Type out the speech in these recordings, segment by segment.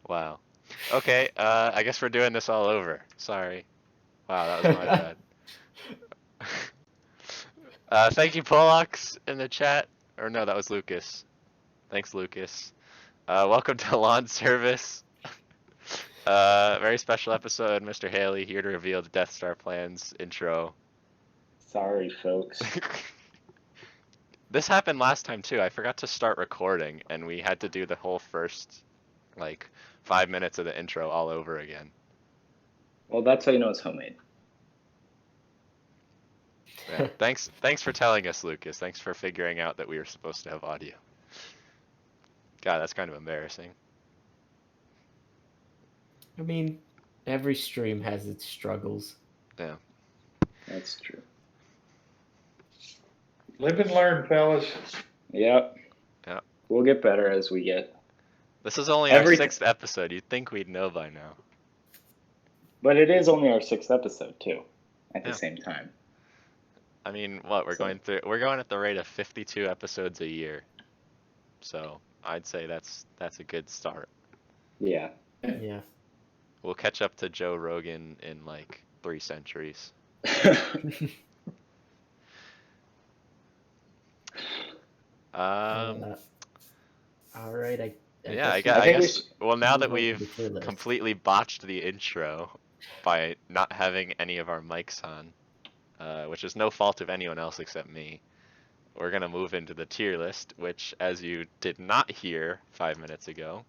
Wow. Okay, I guess we're doing this all over. Sorry. Wow, that was my bad. Thank you, Polox, in the chat. Or no, that was Lucas. Thanks, Lucas. Welcome to Lawn Service. Very special episode. Mr. Haley here to reveal the Death Star plans intro. Sorry, folks. This happened last time too. I forgot to start recording, and we had to do the whole first, 5 minutes of the intro all over again. Well, that's how you know it's homemade. Yeah. Thanks for telling us, Lucas. Thanks for figuring out that we were supposed to have audio. God, that's kind of embarrassing. I mean, every stream has its struggles. Yeah. That's true. Live and learn, fellas. Yep. Yep. We'll get better as we get. This is only our 6th episode. You'd think we'd know by now. But it is only our 6th episode too, at the same time. I mean, what we're going at the rate of 52 episodes a year. So I'd say that's a good start. Yeah. Yeah. We'll catch up to Joe Rogan in 3 centuries. All right. I guess. Well, now that we've completely botched the intro by not having any of our mics on, which is no fault of anyone else except me, we're gonna move into the tier list, which, as you did not hear 5 minutes ago,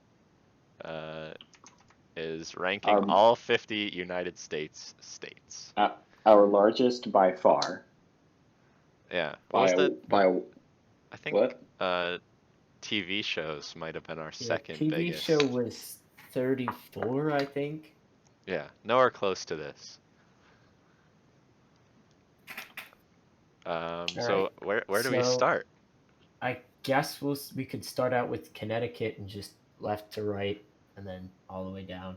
is ranking all 50 United States states. Our largest by far. Yeah. I think what? TV shows might have been our second TV biggest. show was 34, I think. Yeah, nowhere close to this. So right. where do we start? I guess we could start out with Connecticut and just left to right and then all the way down.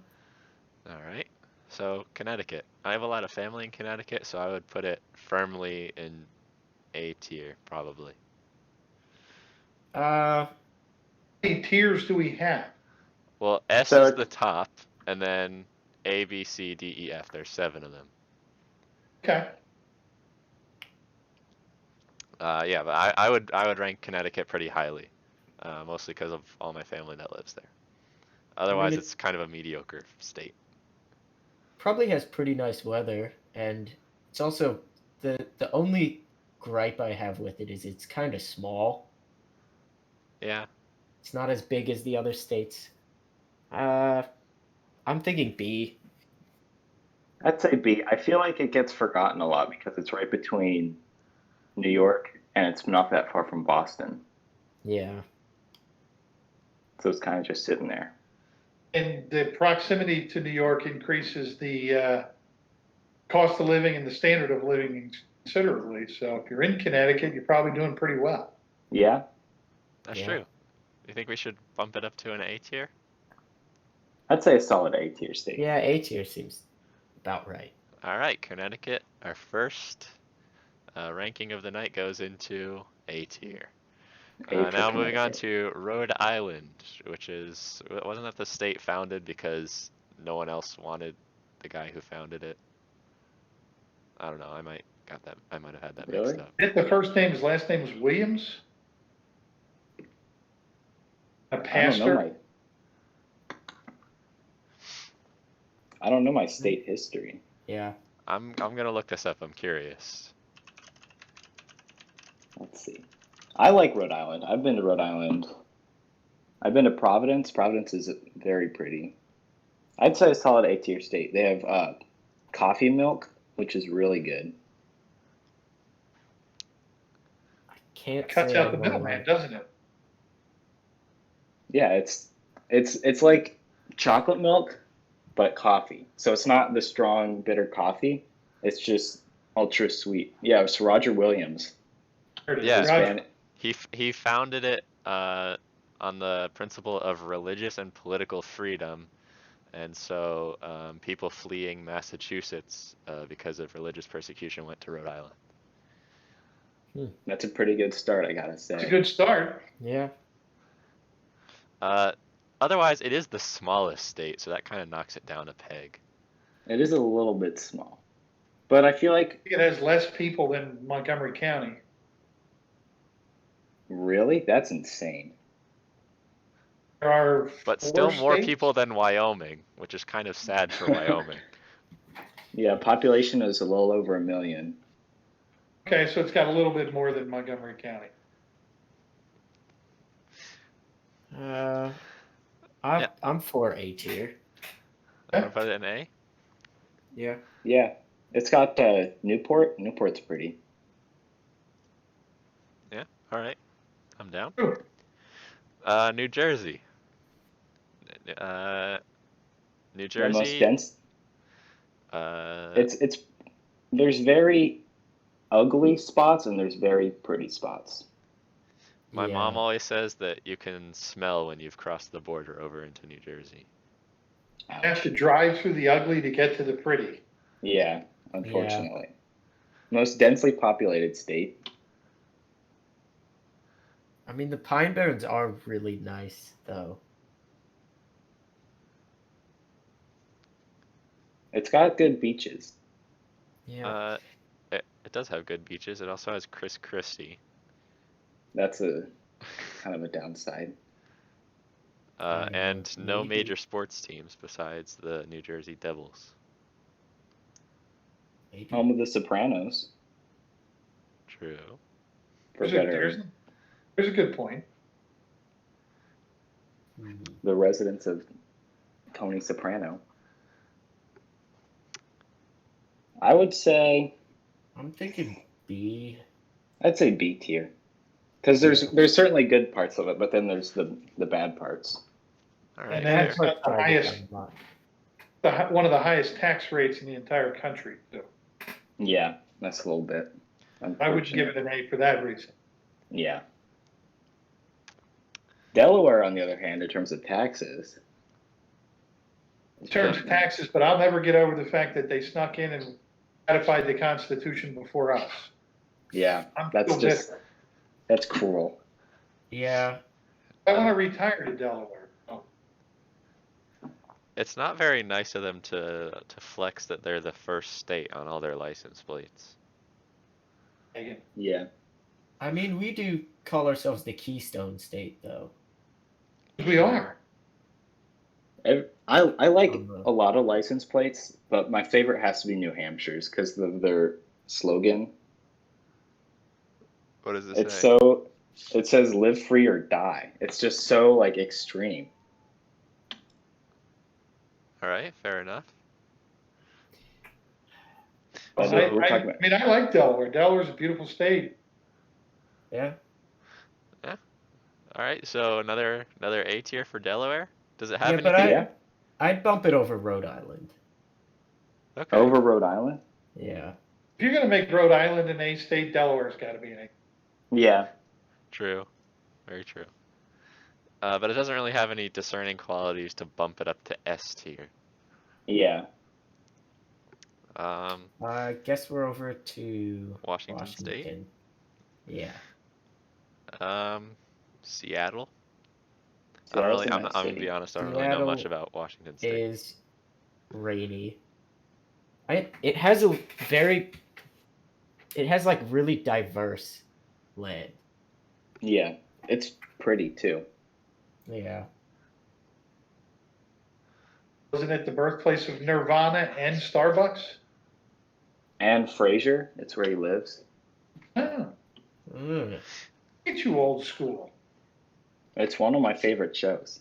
All right. So Connecticut. I have a lot of family in Connecticut, so I would put it firmly in A tier, probably. How many tiers do we have? Well, S is the top, and then A, B, C, D, E, F. There's 7 of them. Okay. Yeah, but I would rank Connecticut pretty highly, mostly because of all my family that lives there. Otherwise, it's kind of a mediocre state. Probably has pretty nice weather, and it's also the only gripe I have with it is it's kind of small. Yeah. It's not as big as the other states. I'm thinking B. I'd say B. I feel like it gets forgotten a lot because it's right between New York and it's not that far from Boston. Yeah. So it's kind of just sitting there. And the proximity to New York increases the cost of living and the standard of living considerably. So if you're in Connecticut, you're probably doing pretty well. Yeah. That's true. You think we should bump it up to an A tier? I'd say a solid A tier state. Yeah, A tier seems about right. All right, Connecticut, our first ranking of the night goes into A tier. Now moving on to Rhode Island, which wasn't that the state founded because no one else wanted the guy who founded it? I don't know. I might have had that mixed up. I think the first name, his last name was Williams. A pastor. I don't know my state history. Yeah. I'm gonna look this up. I'm curious. Let's see. I like Rhode Island. I've been to Rhode Island. I've been to Providence. Providence is very pretty. I'd say a solid A tier state. They have coffee milk, which is really good. I can't. It cuts out the middleman, doesn't it? Yeah, it's like chocolate milk, but coffee. So it's not the strong, bitter coffee. It's just ultra sweet. Yeah, it's Roger Williams. Yeah, he founded it on the principle of religious and political freedom, and so people fleeing Massachusetts because of religious persecution went to Rhode Island. That's a pretty good start, I gotta say. It's a good start. Yeah. otherwise it is the smallest state, so that kind of knocks it down a peg. It is a little bit small, but I feel like It has less people than Montgomery County. really that's insane. There are But 4 still more states. people than Wyoming, which is kind of sad for Wyoming. Yeah, population is a little over 1 million. Okay, so it's got a little bit more than Montgomery County. I'm for A tier. I'm gonna put it in A. Yeah. Yeah, it's got Newport. Newport's pretty. Yeah, all right, I'm down. Ooh, New Jersey. Uh, New The most Jersey. dense. Uh, It's there's very ugly spots and there's very pretty spots. my Yeah. mom always says that you can smell when you've crossed the border over into New Jersey. you have to drive through the ugly to get to the pretty. Yeah, unfortunately. Most densely populated state. I mean, the Pine Barrens are really nice, though. It's got good beaches. Yeah. It does have good beaches. It also has Chris Christie. That's a kind of a downside. And no Maybe. major sports teams besides the New Jersey Devils. Maybe. Home of the Sopranos. True. For There's better, a good point. the residents of Tony Soprano. I would say I'm thinking B. I'd say B tier. Because there's certainly good parts of it, but then there's the bad parts. All And right. then it's got the Try to highest, find a lot. one of the highest tax rates in the entire country. So Yeah, that's a little bit. I would give it an A for that reason. Yeah. Delaware, on the other hand, in terms of taxes. In terms of taxes, but I'll never get over the fact that they snuck in and ratified the Constitution before us. Yeah, I'm that's still just bitter. that's cruel. Yeah. I want to retire to Delaware. Oh, It's not very nice of them to flex that they're the first state on all their license plates. Megan. Yeah. I mean, we do call ourselves the Keystone State, though. We are. I like Um, a lot of license plates, but my favorite has to be New Hampshire's because of their slogan. What does it It's say? so it says live free or die. It's just so like extreme. All right, fair enough. But I, we're I, talking I about mean, I like Delaware. Delaware's a beautiful state. yeah. All right, so another A tier for Delaware. Does it have Yeah, but anything? yeah, I'd bump it over Rhode Island. Okay. over Rhode Island. Yeah. If you're going to make Rhode Island an A state, Delaware's got to be an A. Yeah, True. Very true. But it doesn't really have any discerning qualities to bump it up to S tier. yeah. I guess we're over to Washington State. Washington. Yeah. Seattle. Seattle's a I'm nice gonna be city. honest. I don't really know much Seattle about Washington State. Is rainy. It has like really diverse land. Yeah, it's pretty too. Yeah. Wasn't it the birthplace of Nirvana and Starbucks? And Fraser, it's where he lives. Oh, Mm. get you old school. It's one of my favorite shows.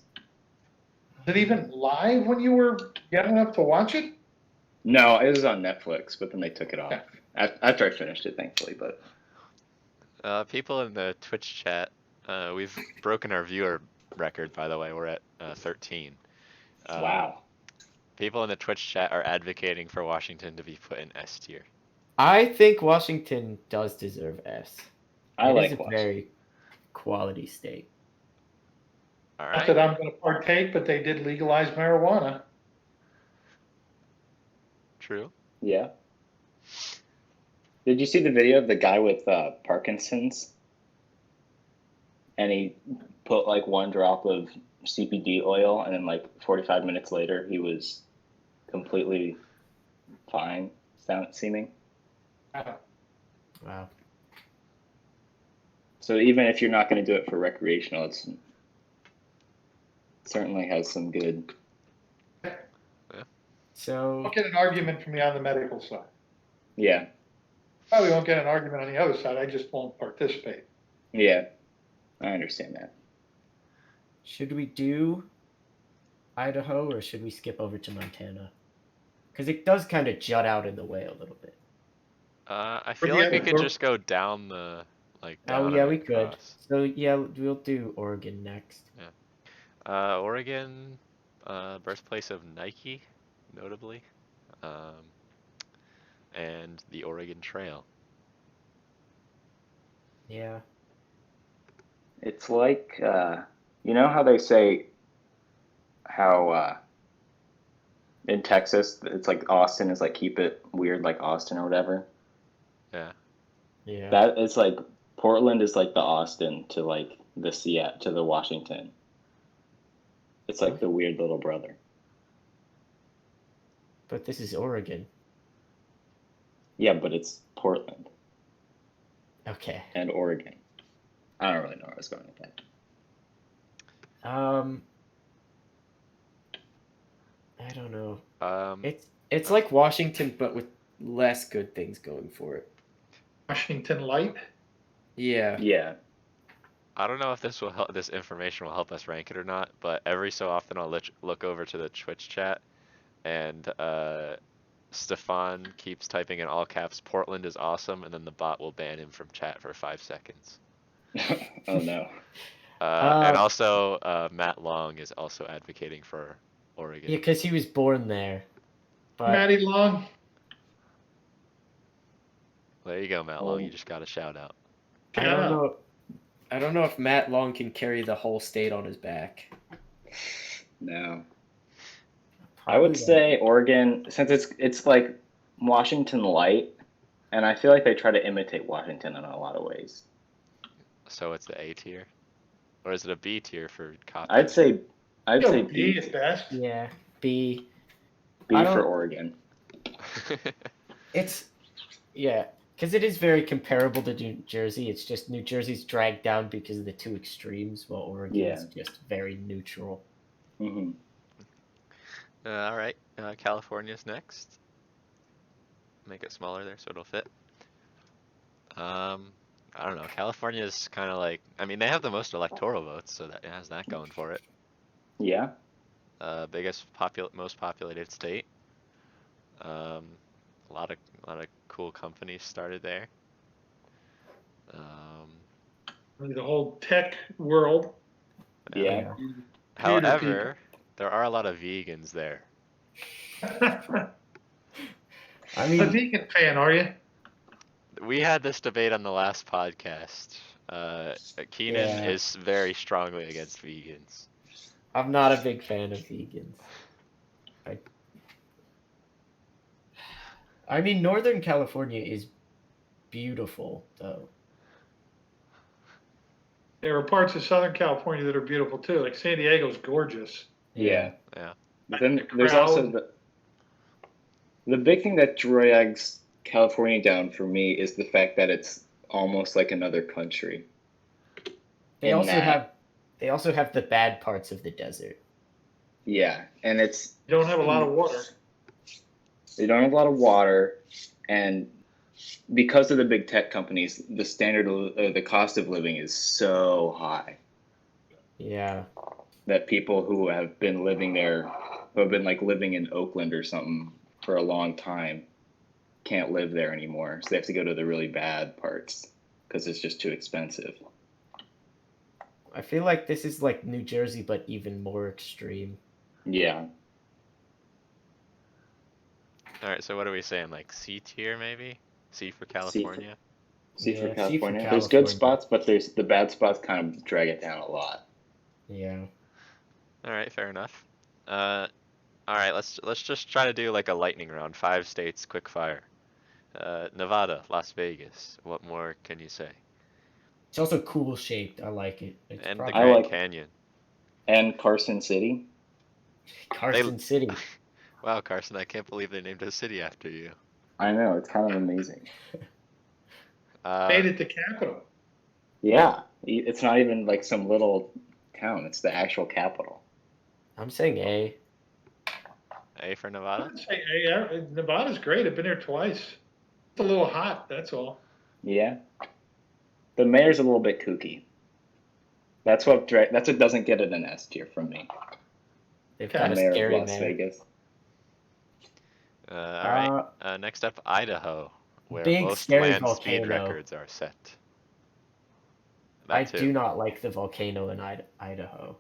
Was it even live when you were young enough to watch it? No, it was on Netflix, but then they took it off after I finished it, thankfully. But People in the Twitch chat, we've broken our viewer record, by the way. We're at 13. wow, People in the Twitch chat are advocating for Washington to be put in S tier. I think Washington does deserve S. I It like is a Washington. very quality state. All Not right. that I'm going to partake, but they did legalize marijuana. True. Yeah. Did you see the video of the guy with Parkinson's? And he put like one drop of CBD oil, and then like 45 minutes later, he was completely fine, seeming. Wow. So even if you're not going to do it for recreational, it certainly has some good. So Won't get an argument from me on the medical side. Yeah. Probably won't get an argument on the other side. I just won't participate. Yeah, I understand that. should we do Idaho or should we skip over to Montana? Because it does kind of jut out in the way a little bit. I Where feel the like we other- could where- just go down the Oh down yeah, and we could. across. So yeah, we'll do Oregon next. Oregon, birthplace of Nike, notably, and the Oregon Trail. Yeah. It's like you know how they say how in Texas it's like Austin is like keep it weird like Austin or whatever. Yeah. Yeah. That is like Portland is like the Austin to like the Seattle to the Washington. It's like the weird little brother. But this is Oregon. Yeah, but it's Portland Okay. and Oregon. I don't really know where I was going with that. I don't know. Um, It's like Washington, but with less good things going for it. Washington Light. Yeah. Yeah. I don't know if this will help. This information will help us rank it or not. But every so often, I'll look over to the Twitch chat, and Stefan keeps typing in all caps, "Portland is awesome," and then the bot will ban him from chat for 5 seconds. Oh no. And also, Matt Long is also advocating for Oregon. Yeah, because he was born there. But Matty Long. There you go, Matt Long. You just got a shout out. I don't know. I don't know if Matt Long can carry the whole state on his back. No. Probably I would not. say Oregon, since it's like Washington light, and I feel like they try to imitate Washington in a lot of ways. So it's the A tier, or is it a B tier for copy? I'd say B B. is best. Yeah, B. B I for don't- Oregon. It's yeah, because it is very comparable to New Jersey. It's just New Jersey's dragged down because of the two extremes, while Oregon's just very neutral. Hmm. All right, California's next. Make it smaller there so it'll fit. I don't know. California's kind of like, I mean, they have the most electoral votes, so that it has that going for it. Yeah. Most populated state. A lot of cool companies started there. The whole tech world. Yeah. However, there are a lot of vegans there. I A mean, vegan fan, are you? We had this debate on the last podcast. Keenan Yeah. is very strongly against vegans. I'm not a big fan of vegans. I mean, Northern California is beautiful, though. There are parts of Southern California that are beautiful too. Like San Diego's gorgeous. Yeah. Yeah. But then The there's also crowd. the big thing that drags California down for me is the fact that it's almost like another country. They in also that- have the bad parts of the desert. Yeah, and it's You don't have a lot of water. they don't have a lot of water, and because of the big tech companies, the standard of the cost of living is so high Yeah. that people who have been living there, who have been like living in Oakland or something for a long time, can't live there anymore. So they have to go to the really bad parts because it's just too expensive. I feel like this is like New Jersey, but even more extreme. Yeah. All right. So what are we saying? Like C tier, maybe? C for California. C for Yeah, C for California. There's good California. spots, but there's the bad spots kind of drag it down a lot. Yeah. All right. Fair enough. All right. Let's just try to do like a lightning round. 5 states, quick fire. Nevada, Las Vegas. What more can you say? It's also cool shaped. I like it. It's And the probably, I Grand like- Canyon. And Carson City. Carson City. Wow, Carson, I can't believe they named a city after you. I know, it's kind of amazing. Uh, Made it the capital. Yeah, it's not even like some little town. It's the actual capital. I'm saying A. A for I Nevada? would say, hey, Nevada's great. I've been there twice. It's a little hot, that's all. Yeah. The mayor's a little bit kooky. That's what doesn't get it an S tier from me. They've Okay. got The a mayor of scary Las mayor. Vegas. All right. Next up, Idaho, where Big most scary land speed volcano. records are set. I That too. do not like the volcano in Idaho.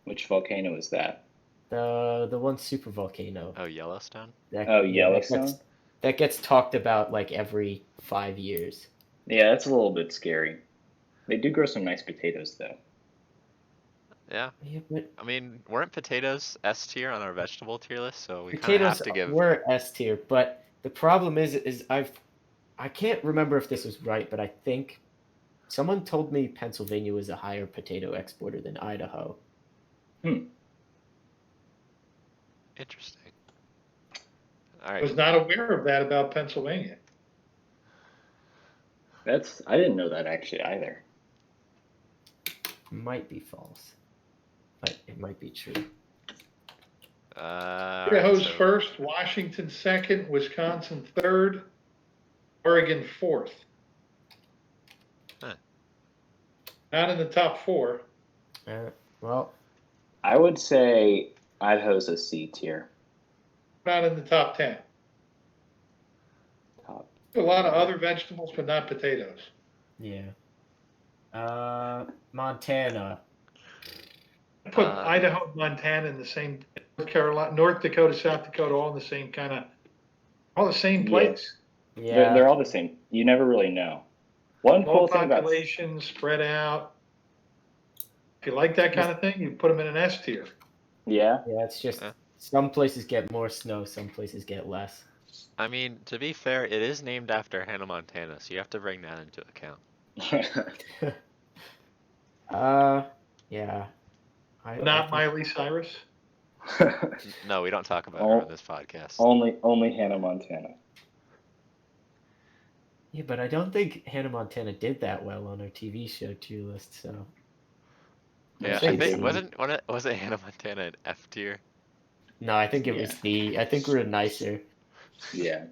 Which volcano is that? The one super volcano. Oh, Yellowstone? Oh, Yellowstone? That gets talked about like every 5 years. Yeah, that's a little bit scary. They do grow some nice potatoes, though. Yeah. Yeah, but I mean, weren't potatoes S tier on our vegetable tier list? So we kind of potatoes have to give. were S tier, but the problem is I can't remember if this was right, but I think someone told me Pennsylvania was a higher potato exporter than Idaho. Interesting. All I right. was not aware of that about Pennsylvania. I didn't know that actually either. Might be false, but it might be true. All right, Idaho's so first, Washington second, Wisconsin third, Oregon fourth. Huh. Not in the top four. Well, I would say Idaho's a C tier. Not in the top 10. Top. A lot of other vegetables, but not potatoes. yeah. Montana. I put Idaho and Montana in the same, North Carolina, North Dakota, South Dakota, all in the same kind of, all the same place. Yeah. They're all the same. You never really know. One Low cool thing about population, spread out. If you like that kind of thing, you put them in an S tier. yeah, Yeah, it's just Yeah. some places get more snow, some places get less. I mean, to be fair, it is named after Hannah Montana, so you have to bring that into account. Yeah. Not Miley Cyrus. No, we don't talk about her on this podcast. only Hannah Montana. Yeah, but I don't think Hannah Montana did that well on her TV show tier list. So Yeah, she I think didn't. wasn't Hannah Montana an F tier? no, I think it was D. I think we're nicer. Yeah.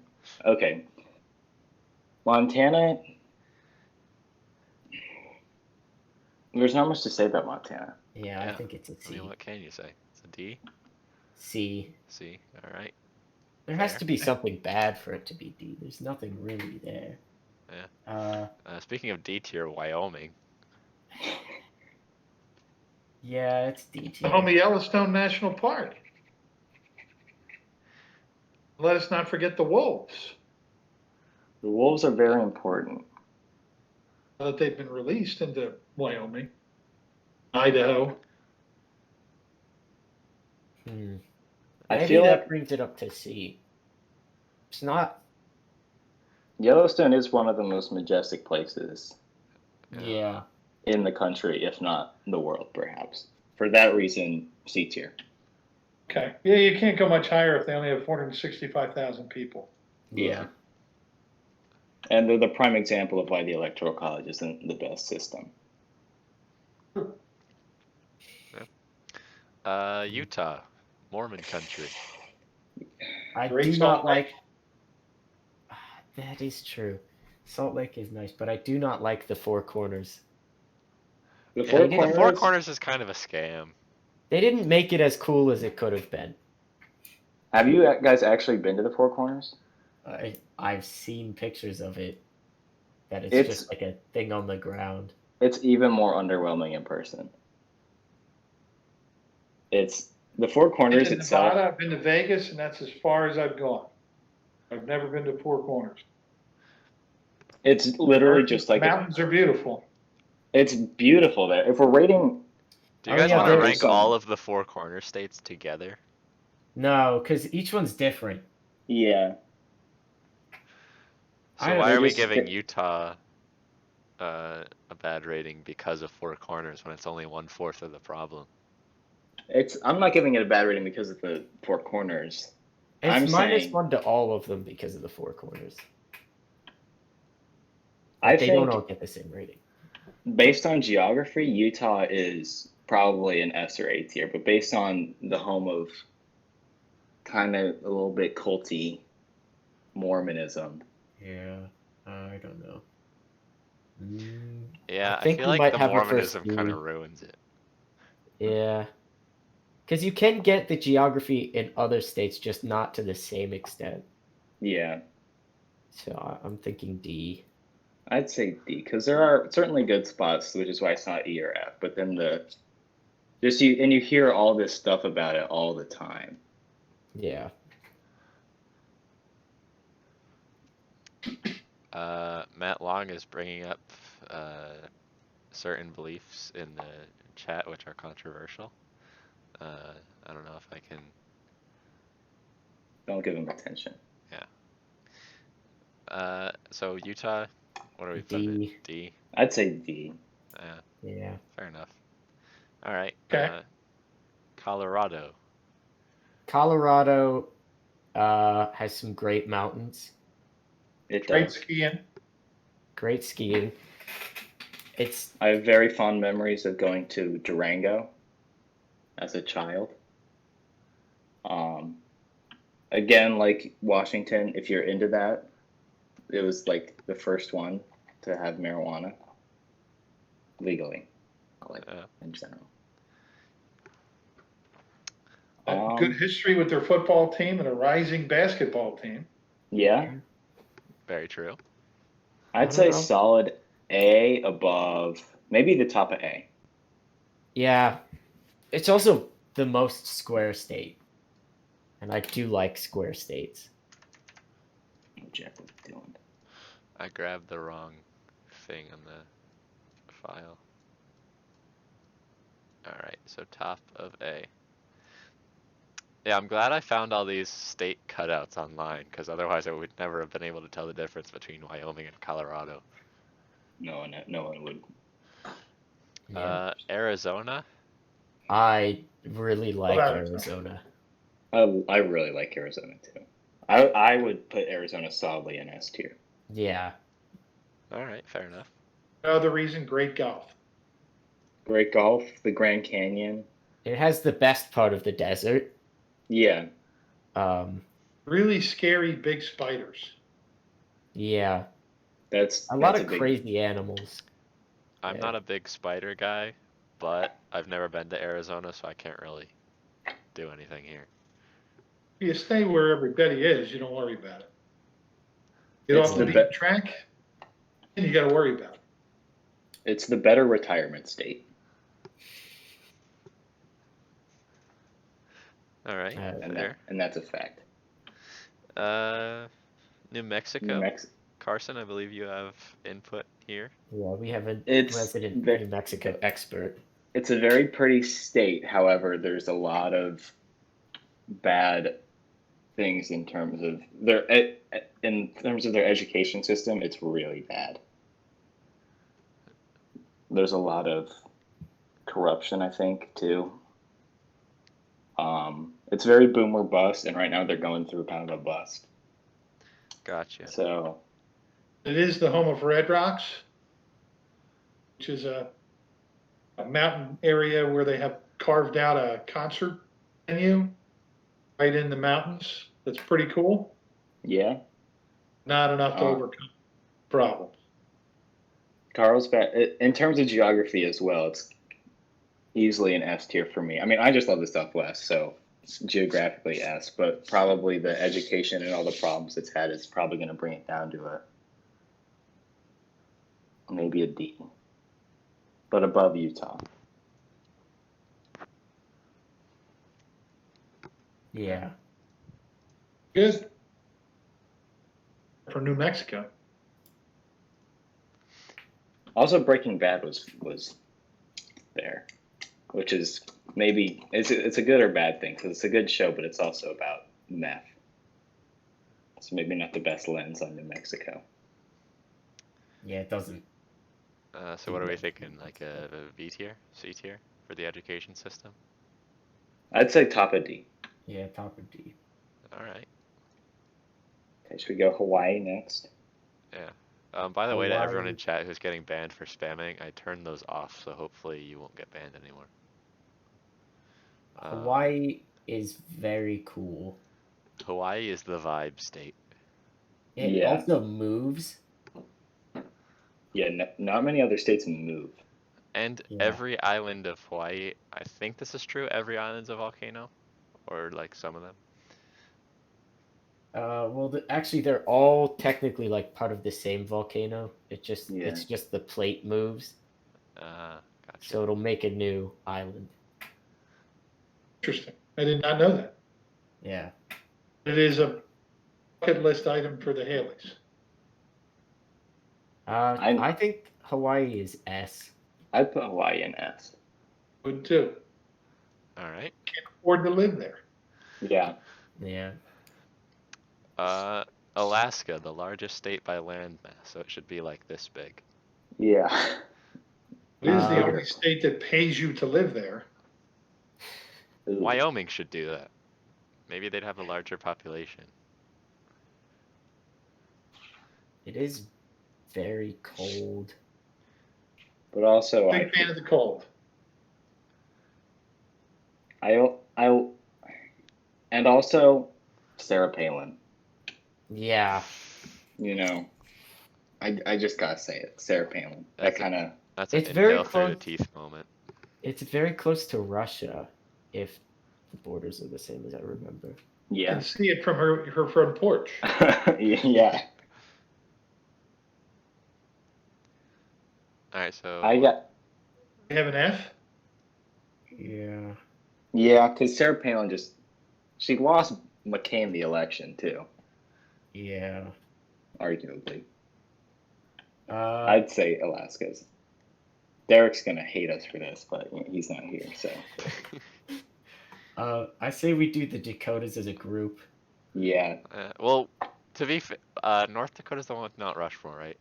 Okay. Montana. There's not much to say about Montana. Yeah, I Yeah. think it's a I C. mean, what can you say? It's a D? C. C. All right. There has Fair. to be something bad for it to be D. There's nothing really there. Yeah. Speaking of D tier, Wyoming. Yeah, it's D The tier. home of Yellowstone National Park. Let us not forget the wolves. The wolves are very important. Now that they've been released into Wyoming, Idaho. I Maybe feel that like brings it up to C. It's not. Yellowstone is one of the most majestic places Yeah. in the country, if not the world, perhaps. For that reason, C tier. Okay. Yeah, you can't go much higher if they only have 465,000 people. Yeah. And they're the prime example of why the Electoral College isn't the best system. Utah, Mormon country. I Great do Salt not Lake. like. That is true. Salt Lake is nice, but I do not like the Four Corners. The Yeah, Four the Corners. Four Corners is kind of a scam. They didn't make it as cool as it could have been. Have you guys actually been to the Four Corners? I've seen pictures of it. That it's just like a thing on the ground. It's even more underwhelming in person. It's the Four Corners I've been to itself. Nevada, I've been to Vegas, and that's as far as I've gone. I've never been to Four Corners. It's literally just like mountains are beautiful. It's beautiful there. If we're rating, Do you guys want to there's rank all of the Four Corner states together? No, because each one's different. Yeah. So why are we giving Utah a bad rating because of four corners when it's only 1/4 of the problem. I'm not giving it a bad rating because of the four corners. It's I'm saying -1 to all of them because of the four corners. I But they don't all think get the same rating. based on geography, Utah is probably an S or A tier, but based on the home of kind of a little bit culty Mormonism, Yeah, I don't know. Yeah, I think feel we like might the have our first Mormonism kind D. of ruins it. Yeah, because you can get the geography in other states, just not to the same extent. yeah, So I'm thinking D. I'd say D because there are certainly good spots, which is why it's not E or F. But then you hear all this stuff about it all the time. Yeah. Matt Long is bringing up certain beliefs in the chat which are controversial. I don't know if I can. Don't give them attention. So Utah, what are we putting D. it? D. I'd say D. Yeah, Yeah. fair enough. All right. Okay. Colorado. Colorado has some great mountains, It Great does. skiing. great skiing. It's I have very fond memories of going to Durango as a child. Um, Again, like Washington, if you're into that, it was like the first one to have marijuana legally, like in general. Good history with their football team and a rising basketball team. Yeah, Very true. I I'd don't say know. solid A above, maybe the top of A. Yeah, it's also the most square state, and I do like square states. Jeff was doing. I grabbed the wrong thing on the file. All right, so top of A. Yeah, I'm glad I found all these state cutouts online, because otherwise I would never have been able to tell the difference between Wyoming and Colorado. No one would. Yeah. Arizona. I really like that- Arizona. I really like Arizona too. I would put Arizona solidly in S tier. Yeah. All right, fair enough. Another reason, great golf. Great golf, the Grand Canyon. It has the best part of the desert. Yeah, Um, Really scary big spiders. yeah. that's A lot a of big. crazy animals. I'm Yeah. not a big spider guy, but I've never been to Arizona, so I can't really do anything here. You stay where everybody is, you don't worry about it. Get It's off the the beaten track, and you got to worry about it. It's the better retirement state, All right, fair. and that's a fact. New New Mexico. Mexico. Carson, I believe you have input here. Yeah, we have a It's resident ve- New Mexico expert. It's a very pretty state. However, there's a lot of bad things in terms of their education system. It's really bad. There's a lot of corruption, I think, too. It's very boomer bust, and right now they're going through kind of a bust. Gotcha. So It is the home of Red Rocks, which is a mountain area where they have carved out a concert venue right in the mountains. That's pretty cool. yeah, Not enough to uh, overcome problems. Carlsbad. In terms of geography as well, it's easily an S tier for me. I mean, I just love the Southwest, so it's geographically S, but probably the education and all the problems it's had is probably going to bring it down to maybe a D, but above Utah. Yeah. Good for New Mexico. Also, Breaking Bad was there, which is maybe it's a good or bad thing because it's a good show, but it's also about meth. So maybe not the best lens on New Mexico. Yeah, it doesn't So what are we thinking? Like a B tier, C tier for the education system? I'd say top of D. Yeah, top of D. All right. Okay, should we go Hawaii next? Yeah. By the way, to everyone in Hawaii. chat who's getting banned for spamming, I turned those off, so hopefully you won't get banned anymore. Hawaii is very cool. Hawaii is the vibe state. It Yeah. also moves. Yeah, not many other states move. And Yeah. every island of Hawaii, I think this is true, every island's a volcano, or like some of them. Well, actually, they're all technically like part of the same volcano. Yeah. It's just the plate moves, Gotcha. so it'll make a new island. Interesting. I did not know that. Yeah. It is a bucket list item for the Haleys. I think Hawaii is S. I'd put Hawaii in S. Would too. All right. Can't afford to live there. Yeah. Yeah. Alaska, the largest state by land mass, so it should be like this big. Yeah. It is the Uh, only state that pays you to live there. Ooh. Wyoming should do that. Maybe they'd have a larger population. It is very cold. But also, Big fan of the cold. and also Sarah Palin. Yeah. You know, I just gotta say it, Sarah Palin. That kind of. That's an It's very inhale through the close. teeth moment. It's very close to Russia, if the borders are the same as I remember. You Yeah. can see it from her front porch. Yeah. All right, so I got. You have an F? Yeah. Yeah, because Sarah Palin she lost McCain the election too, Yeah. arguably. Uh, I'd say Alaska's. Derek's gonna hate us for this, but he's not here, so. I say we do the Dakotas as a group. Yeah. well, to be North Dakota's the one with Mount Rushmore, right?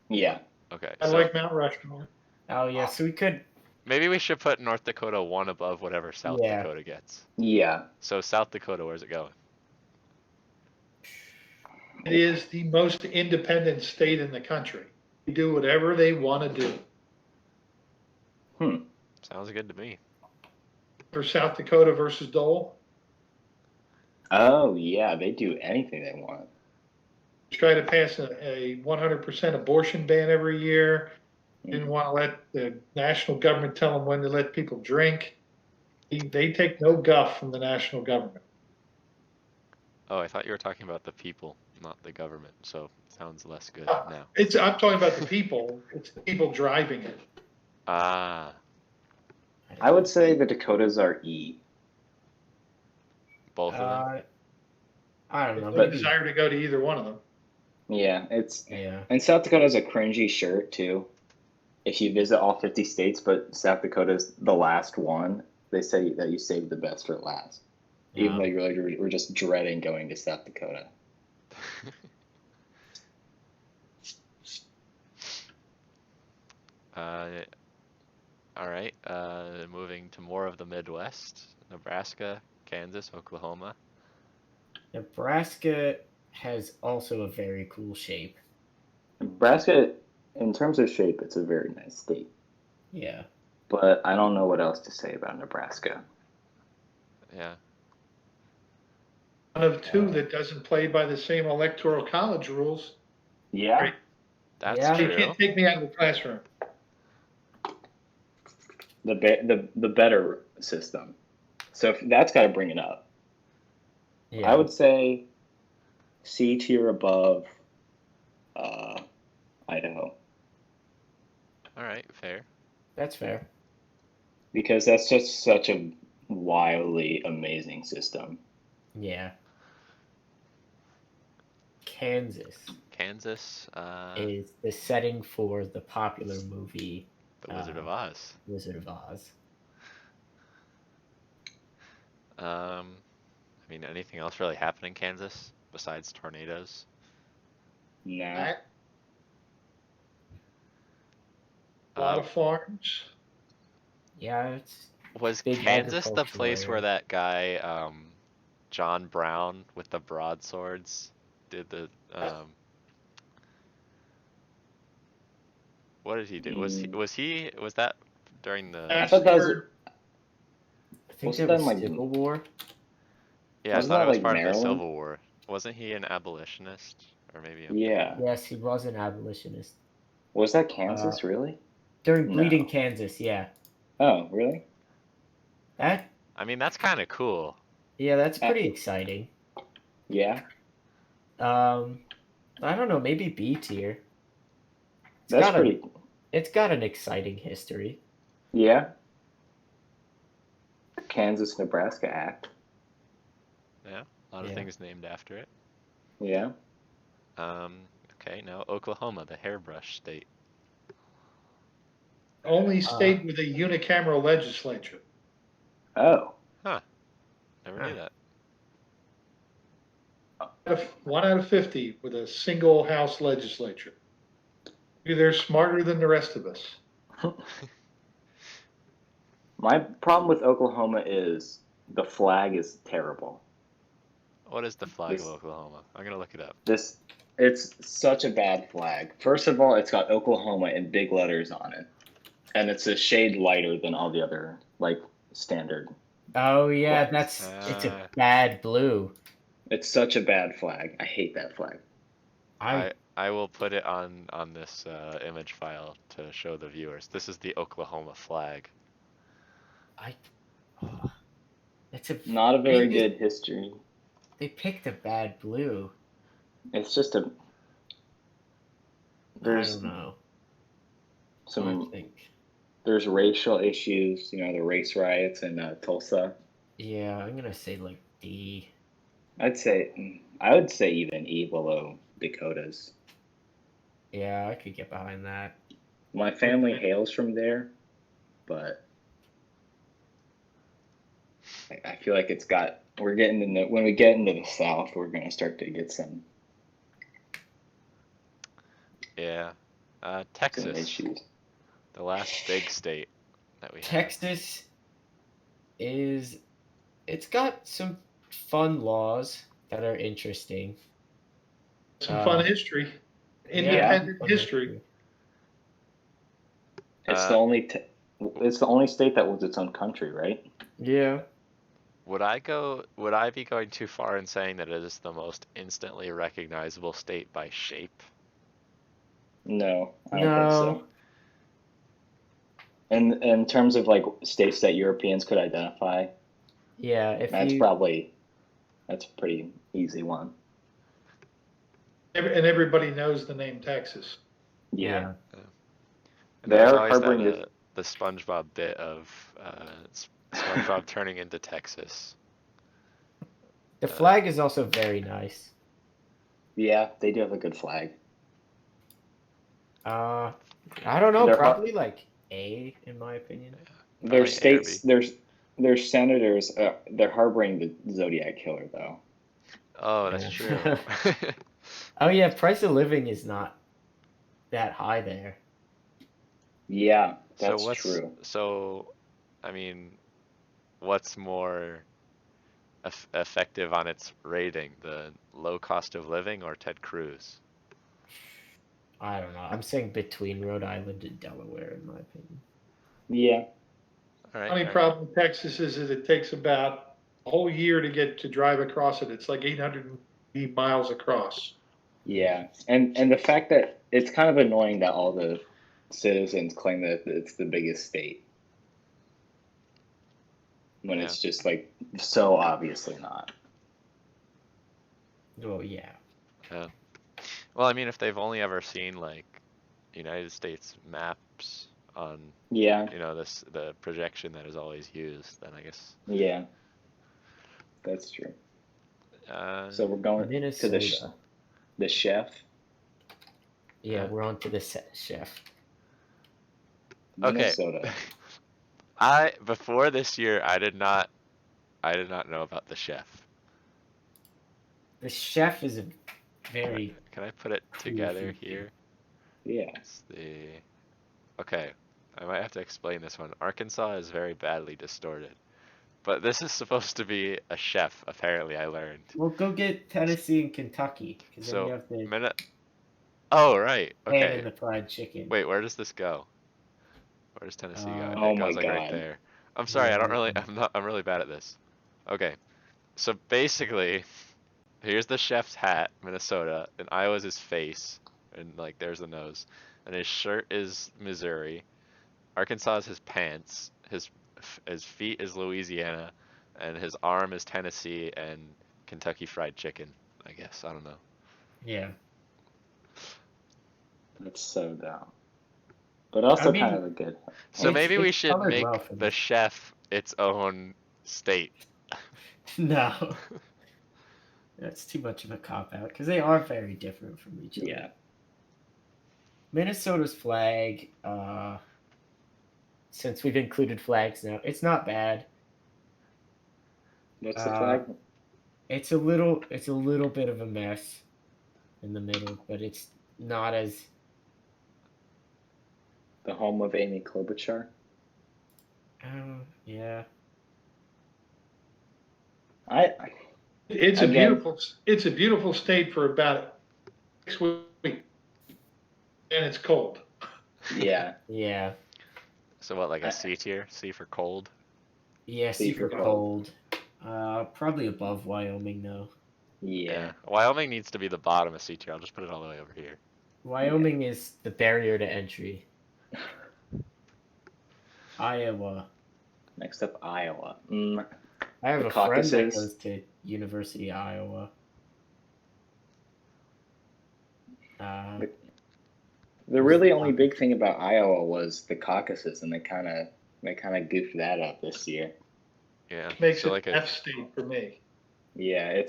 Yeah. Okay, I so like Mount Rushmore. Oh yeah, so we could. maybe we should put North Dakota one above whatever South Yeah. Dakota gets. Yeah. So South Dakota, where's it going? It is the most independent state in the country. They do whatever they want to do. Sounds good to me. For South Dakota versus Dole, Oh yeah, they do anything they want. try to pass a 100% abortion ban every year. Didn't want to let the national government tell them when to let people drink. They take no guff from the national government. Oh, I thought you were talking about the people, not the government. So it sounds less good now. I'm talking about the people. It's the people driving it. Ah, I would say the Dakotas are E. both of them. I don't know. No Maybe. desire to go to either one of them. Yeah, it's. Yeah. And South Dakota has a cringy shirt too. If you visit all 50 states, but South Dakota's the last one, they say that you saved the best for last. Even though we're just dreading going to South Dakota. All right. Moving to more of the Midwest: Nebraska, Kansas, Oklahoma. Nebraska has also a very cool shape. Nebraska, in terms of shape, it's a very nice state. Yeah. But I don't know what else to say about Nebraska. Yeah. One of two that doesn't play by the same electoral college rules. Yeah. Right. That's Yeah. You true. can't take me out of the classroom. The better system. So that's got to bring it up. Yeah. I would say C tier above Idaho. All right, fair. That's fair. Because that's just such a wildly amazing system. Yeah. Kansas Kansas, is the setting for the popular movie The Wizard of Oz. Wizard of Oz. I mean, anything else really happen in Kansas besides tornadoes? Nah. A lot of farms. Yeah, it's Was big Kansas the agricultural place where area. that guy, John Brown with the broadswords did the, what did he do? Was that during the, I thought that was. Massacred. I think Wasn't that that was in, like, Civil War. yeah, I wasn't thought it that was like part of the Maryland? Civil War. Wasn't he an abolitionist? Or maybe I'm thinking. Yeah. Yes, he was an abolitionist. Was that Uh, Kansas, really? during Bleeding No. Kansas, yeah. Oh, really? That I mean, that's kind of cool. yeah, that's Uh, pretty exciting. yeah. Um, I don't know, maybe B tier. It's That's got a pretty. it's got an exciting history. Yeah. Kansas-Nebraska Act. Yeah, a lot of Yeah. things named after it. Yeah. Okay, now Oklahoma, the hairbrush state. Only Uh, state with a unicameral legislature. Oh. Huh, never knew Huh. that. 1 out of 50 with a single house legislature. Maybe they're smarter than the rest of us. My problem with Oklahoma is the flag is terrible. What is the flag of This Oklahoma? I'm gonna look it up. this it's such a bad flag. First of all, it's got Oklahoma in big letters on it. And it's a shade lighter than all the other like standard oh yeah, flags. it's a bad blue. It's such a bad flag. I hate that flag. I will put it on this image file to show the viewers. This is the Oklahoma flag. I oh, it's a Not a they very just good history. they picked a bad blue. It's just a I there's don't know. I some think there's racial issues, the race riots in Tulsa. yeah, I'm gonna say like D. I would say even E below Dakotas. Yeah, I could get behind that. My family hails from there, but I feel like we're getting into when we get into the South, we're gonna start to get some Yeah. some Texas, issues. the last big state that we have. Texas is it's got some fun laws that are interesting. Some fun history. Yeah, Independent fun history. It's Uh, the only it's the only state that was its own country, right? Yeah. Would I be going too far in saying that it is the most instantly recognizable state by shape? No, I don't think so. No. And in terms of like states that Europeans could identify, Yeah, that's a pretty easy one. And everybody knows the name Texas. Yeah. And there was They're always that harboring this. the SpongeBob bit of SpongeBob turning into Texas. The flag is also very nice. Yeah, they do have a good flag. I don't know, They're probably like A in my opinion. Their like states, their senators, they're harboring the Zodiac killer though. Oh, that's true. Oh yeah, price of living is not that high there. Yeah, that's true. So, I mean, what's more effective on its rating, the low cost of living or Ted Cruz? I don't know. I'm saying between Rhode Island and Delaware, in my opinion. Yeah. All right. Only problem with Texas is that it takes about a whole year to drive across it. It's like 880 miles across. Yeah, and the fact that it's kind of annoying that all the citizens claim that it's the biggest state when Yeah. it's just like so obviously not. Oh yeah. Yeah. Well, I mean, if they've only ever seen like United States maps on, Yeah, the projection that is always used, then I guess. yeah, that's true. So we're going to Minnesota. the chef. Yeah, we're on to the chef. Okay. Minnesota. Before this year, I did not know about the chef. The chef is a very Can I put it cool together feature. here? Yeah. Okay. I might have to explain this one. Arkansas is very badly distorted. But this is supposed to be a chef, apparently, I learned. Well, go get Tennessee and Kentucky, because then you So, have the oh, right. ham Okay. and the fried chicken. Wait, where does this go? Where does Tennessee go? Uh, Oh It my goes like right God. there. I'm sorry, yeah, I don't right really, there. I'm really bad at this. Okay. So basically, here's the chef's hat, Minnesota, and Iowa's his face, and like there's the nose. And his shirt is Missouri. Arkansas is his pants. His feet is Louisiana, and his arm is Tennessee and Kentucky Fried Chicken. I guess I don't know. Yeah. That's so dumb. But also I kind mean, of a good. So maybe we it's should colored well make for the this. chef its own state. No, that's too much of a cop out because they are very different from each other. Yeah. Minnesota's flag, since we've included flags now, it's not bad. What's the Uh, flag? it's a little bit of a mess in the middle, but it's not as The home of Amy Klobuchar. yeah. I It's a again. beautiful state for about 6 weeks, and it's cold. Yeah. Yeah. So what, like a I, C tier? C for cold? Yeah, C for super cold. Probably above Wyoming though. Yeah. Wyoming needs to be the bottom of C tier. I'll just put it all the way over here. Wyoming is the barrier to entry. Iowa. Next up, Iowa. I have The a friend that Caucasus. goes to University of Iowa. The really only big thing about Iowa was the Caucasus, and they kind of goofed that up this year. Yeah. Makes So it like an a F state for me, Yeah,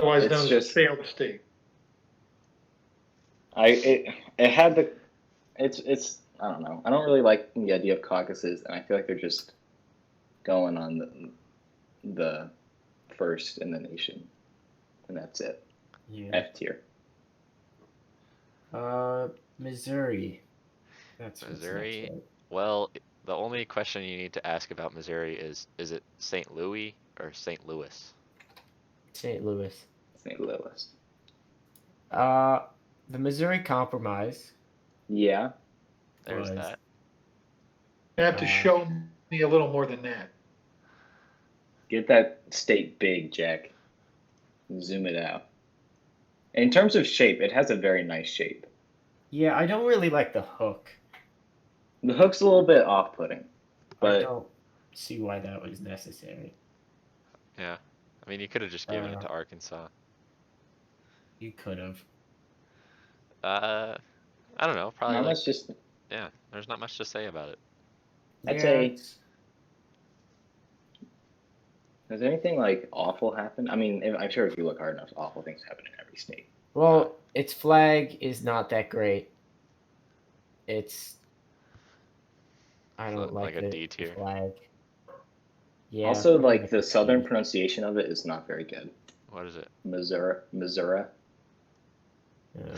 otherwise it's known as a just failed state. it had the it's I don't know. I don't really like the idea of caucuses, and I feel like they're just going on the first in the nation, and that's it. Yeah. F tier. Missouri. That's what's Missouri. next, right? Well, the only question you need to ask about Missouri is it St. Louis or St. Louis? St. Louis. St. Louis. The Missouri Compromise Yeah, There's was that. You have to Uh, show me a little more than that. get that state big, Jack. Zoom it out. In terms of shape, it has a very nice shape. yeah, I don't really like the hook. The hook's a little bit off-putting, I but don't see why that was necessary. Yeah. I mean, you could have just given it to Arkansas. You could have. I don't know. Probably not like, much. Just yeah, there's not much to say about it. I'd Yeah, say. it's- Has anything like awful happened? I mean, I'm sure if you look hard enough, awful things happen in every state. well, its flag is not that great. It's I So, don't like like a the, D the tier. flag. Yeah. Also, I'm like like the a southern D. pronunciation of it is not very good. What is it? Missouri, Yeah.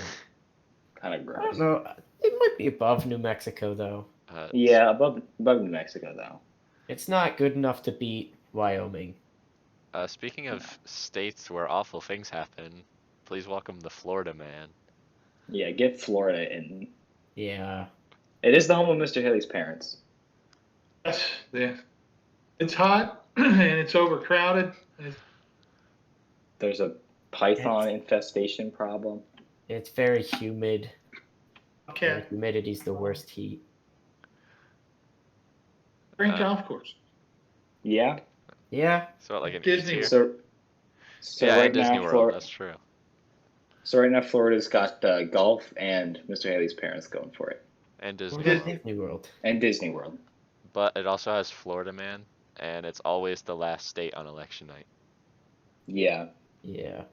kind of I gross. don't know. It might be above New Mexico though. Yeah, above New Mexico though. It's not good enough to beat Wyoming. Speaking of states where awful things happen, please welcome the Florida man. Yeah, get Florida in. Yeah. It is the home of Mr. Haley's parents. Yes, it's hot and it's overcrowded. And There's a python It's, infestation problem. it's very humid. okay, Humidity's the worst heat. great golf course. Yeah. Yeah. So what, like an E Disney. tier? So Yeah, right and Disney now, World. That's true. So right now, Florida's got golf and Mr. Haley's parents going for it, And Disney Disney, World. Disney World. and Disney World. But it also has Florida man, and it's always the last state on election night. Yeah, Yeah.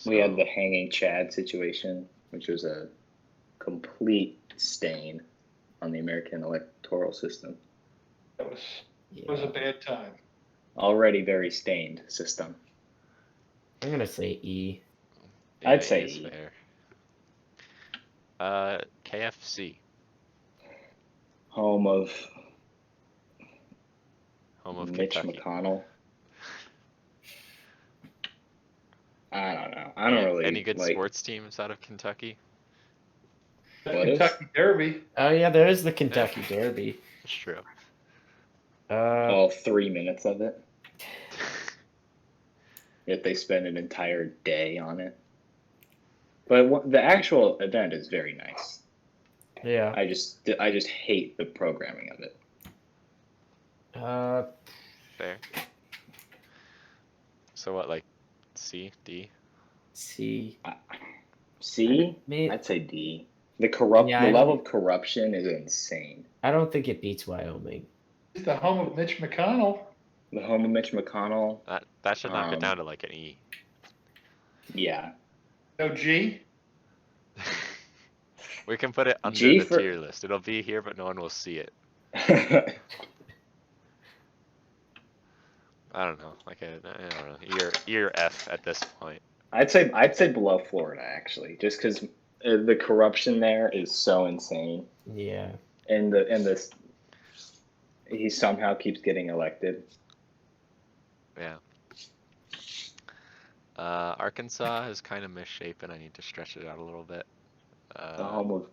we had So- the hanging Chad situation, which was a complete stain on the American electoral system. That was Yeah. a bad time. Already very stained system. I'm gonna say E. yeah, I'd say it's E. fair. KFC. Home of Home of Mitch Kentucky. McConnell. I don't know. I don't really Any good like. sports teams out of Kentucky? What is? Kentucky Derby. Oh yeah, there is the Kentucky Derby. That's true. All 3 minutes of it. Yet they spend an entire day on it. But the actual event is very nice. Yeah. I just hate the programming of it. Fair. So what, like C, D? C. C? Me- I'd say D. The Yeah, level of corruption is insane. I don't think it beats Wyoming. It's the home of Mitch McConnell. The home of Mitch McConnell. That should knock it down to like an E. Yeah. No G. We can put it under G the for- tier list. It'll be here, but no one will see it. I don't know. Like I don't know. E or F at this point. I'd say below Florida actually, just because the corruption there is so insane, Yeah. and he somehow keeps getting elected. Yeah. Arkansas is kind of misshapen. I need to stretch it out a little bit. The home of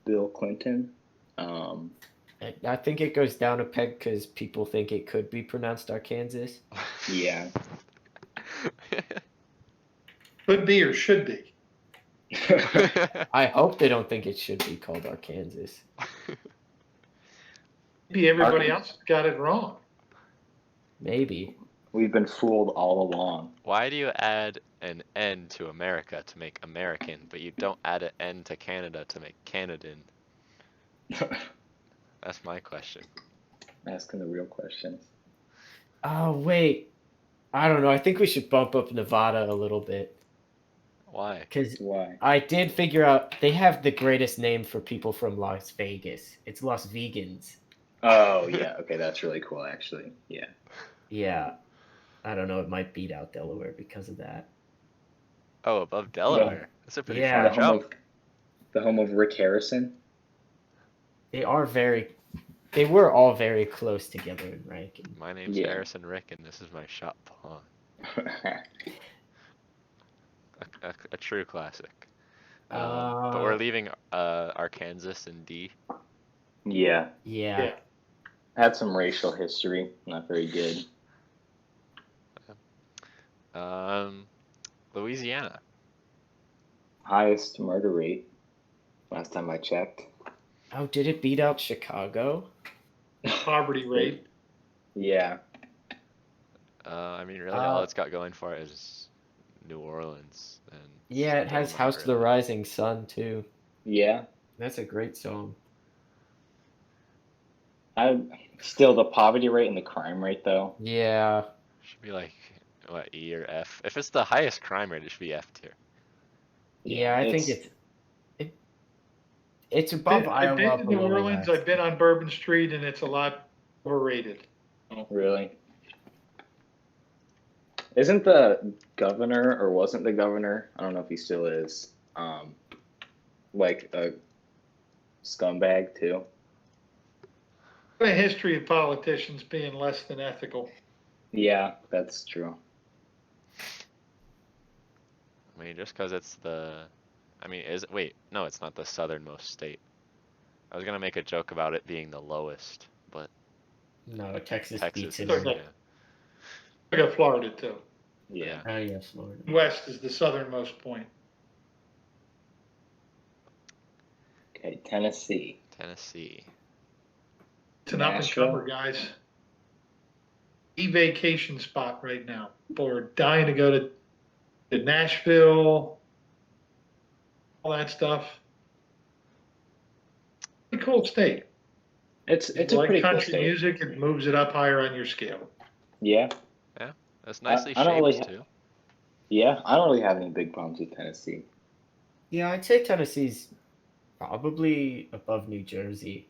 Bill Clinton. I think it goes down a peg because people think it could be pronounced Arkansas. Yeah. Could be or should be. I hope they don't think it should be called Arkansas. Maybe everybody else got it wrong. Maybe. We've been fooled all along. Why do you add an N to America to make American, but you don't add an N to Canada to make Canadan? That's my question. Asking the real questions. Oh, wait. I don't know. I think we should bump up Nevada a little bit. Why? Because Why? I did figure out they have the greatest name for people from Las Vegas. It's Las Vegans. Oh yeah, okay, that's really cool actually. Yeah. Yeah. I don't know. It might beat out Delaware because of that. Oh, above Delaware. That's a pretty Yeah. far The home jump. of Rick Harrison. They were all very close together in ranking. My name's Yeah. Harrison Rick, and this is my shot pawn. A true classic. But we're leaving Arkansas in D. Yeah. Yeah. Had some racial history. Not very good. Louisiana. Highest murder rate. Last time I checked. Oh, did it beat out Chicago? Poverty rate. Yeah. I mean, really, all it's got going for it is New Orleans. And Yeah, it has still House not of the really. Rising Sun, too. Yeah. That's a great song. Still the poverty rate and the crime rate though. Yeah. Should be like, what, E or F? If it's the highest crime rate, it should be F tier. Yeah, I think it's above I've been Iowa. to New below Orleans. Alaska. I've been on Bourbon Street, and it's a lot overrated. Really. Isn't the governor, or wasn't the governor, I don't know if he still is, like a scumbag too? A history of politicians being less than ethical. Yeah, that's true. I mean, just because it's wait, no, it's not the southernmost state. I was gonna make a joke about it being the lowest, but No, Texas Texas beats is, it. Okay. yeah. I got Florida too. Yeah. Oh, yes, Florida. West is the southernmost point. Okay, Tennessee. Tennessee. It's an up and Nashville? comer, guys. Vacation spot right now. People are dying to go to Nashville, all that stuff. Pretty cool state. It's If a you like pretty cool country state. music, it moves it up higher on your scale. Yeah. It's nicely I don't shaped really too. Yeah, I don't really have any big problems with Tennessee. Yeah, I'd say Tennessee's probably above New Jersey.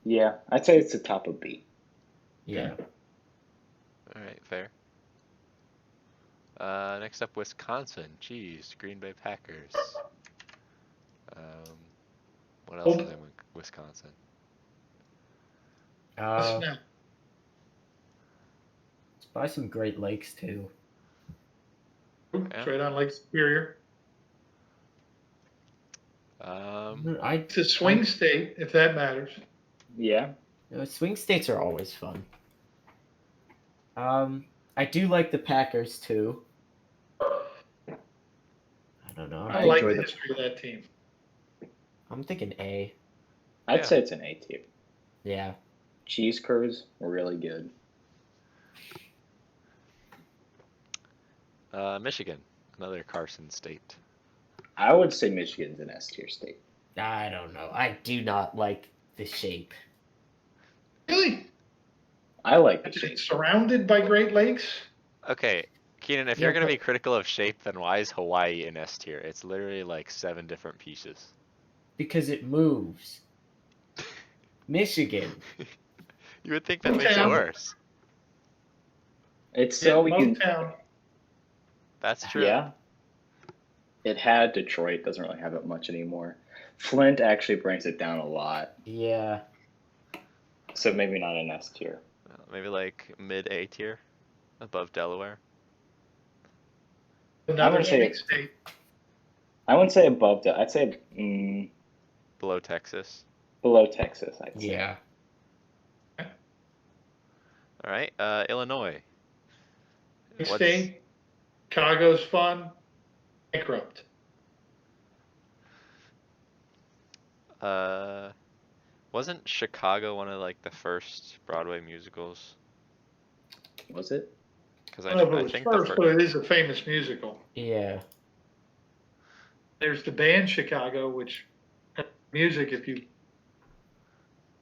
Yeah, I'd say it's the top of B. Yeah. All right, fair. Next up, Wisconsin. Jeez, Green Bay Packers. What else is in Wisconsin? Uh, Now, it's by some Great Lakes too. it's right on Lake Superior. I, It's a swing state, if that matters. Yeah. swing states are always fun. I do like the Packers too. I don't know. I I like enjoy the the. history of that team. I'm thinking A. I'd Yeah. say it's an A tier. Yeah. Cheese curds were really good. Michigan, another Carson state. I would say Michigan's an S tier state. I don't know. I do not like the shape. Really? I like the Is shape. it surrounded by Great Lakes? Okay, Keenan, if Yeah, you're gonna but- be critical of shape, then why is Hawaii in S tier? It's literally like 7 different pieces. Because it moves. Michigan. You would think that makes it Motown. worse. It's so we can. Motown. That's true. Yeah. It had Detroit. Doesn't really have it much anymore. Flint actually brings it down a lot. Yeah. So maybe not an S tier. Maybe like mid A tier, above Delaware. Another would say swing it- state. I wouldn't say above that. I'd say Below Texas. below Texas. I'd say. Yeah. All right, Illinois. Swing What's- state. Chicago's fun. Bankrupt. Wasn't Chicago one of like the first Broadway musicals? Was it? Because I don't know if it was think first, the but it is a famous musical. Yeah. There's the band Chicago, which has music if you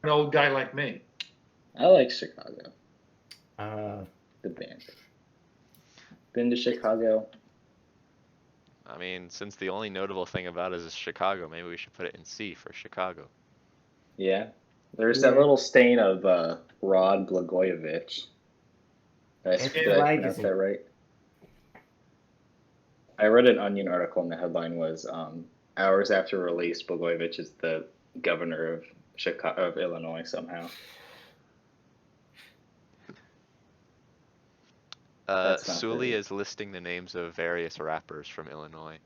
an old guy like me. I like Chicago. The band. Been to Chicago. I mean, since the only notable thing about it is Chicago, maybe we should put it in C for Chicago. Yeah. There's that little stain of Rod Blagojevich. Did I pronounce that right? I read an Onion article and the headline was hours after release, Blagojevich is the governor of Illinois somehow. That's not Sully very- is listing the names of various rappers from Illinois.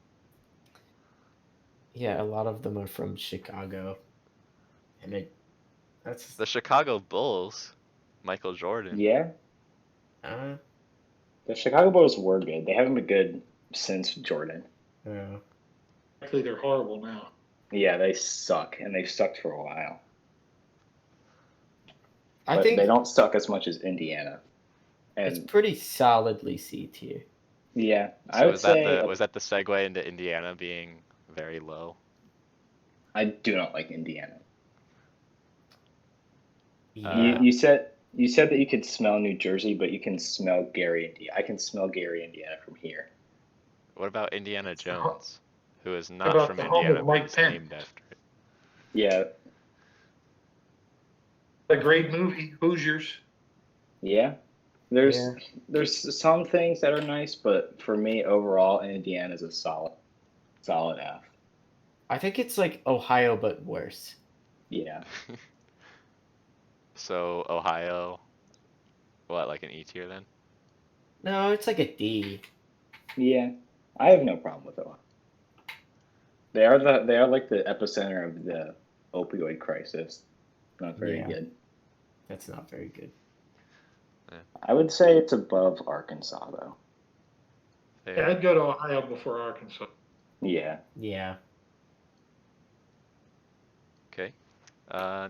Yeah, a lot of them are from Chicago. And that's The Chicago Bulls, Michael Jordan. Yeah. The Chicago Bulls were good. They haven't been good since Jordan. Actually, they're horrible now. Yeah, they suck, and they've sucked for a while. I But think they don't suck as much as Indiana. it's And pretty solidly C tier. yeah, I So would say was that the segue into Indiana being very low? I do not like Indiana. Yeah. You said that you could smell New Jersey, but you can smell Gary, Indiana. I can smell Gary, Indiana from here. What about Indiana Jones, who is How not about from the home Indiana, of but Mike is Penn? named after it? Yeah, A great movie, Hoosiers. yeah. There's some things that are nice, but for me overall, Indiana's a solid F. I think it's like Ohio, but worse. Yeah. So Ohio, what, like an E tier then? No, it's like a D. Yeah, I have no problem with Ohio. They are like the epicenter of the opioid crisis. Not very Yeah. good. That's not very good. I would say it's above Arkansas though. Yeah, I'd go to Ohio before Arkansas. Yeah. Yeah. Okay.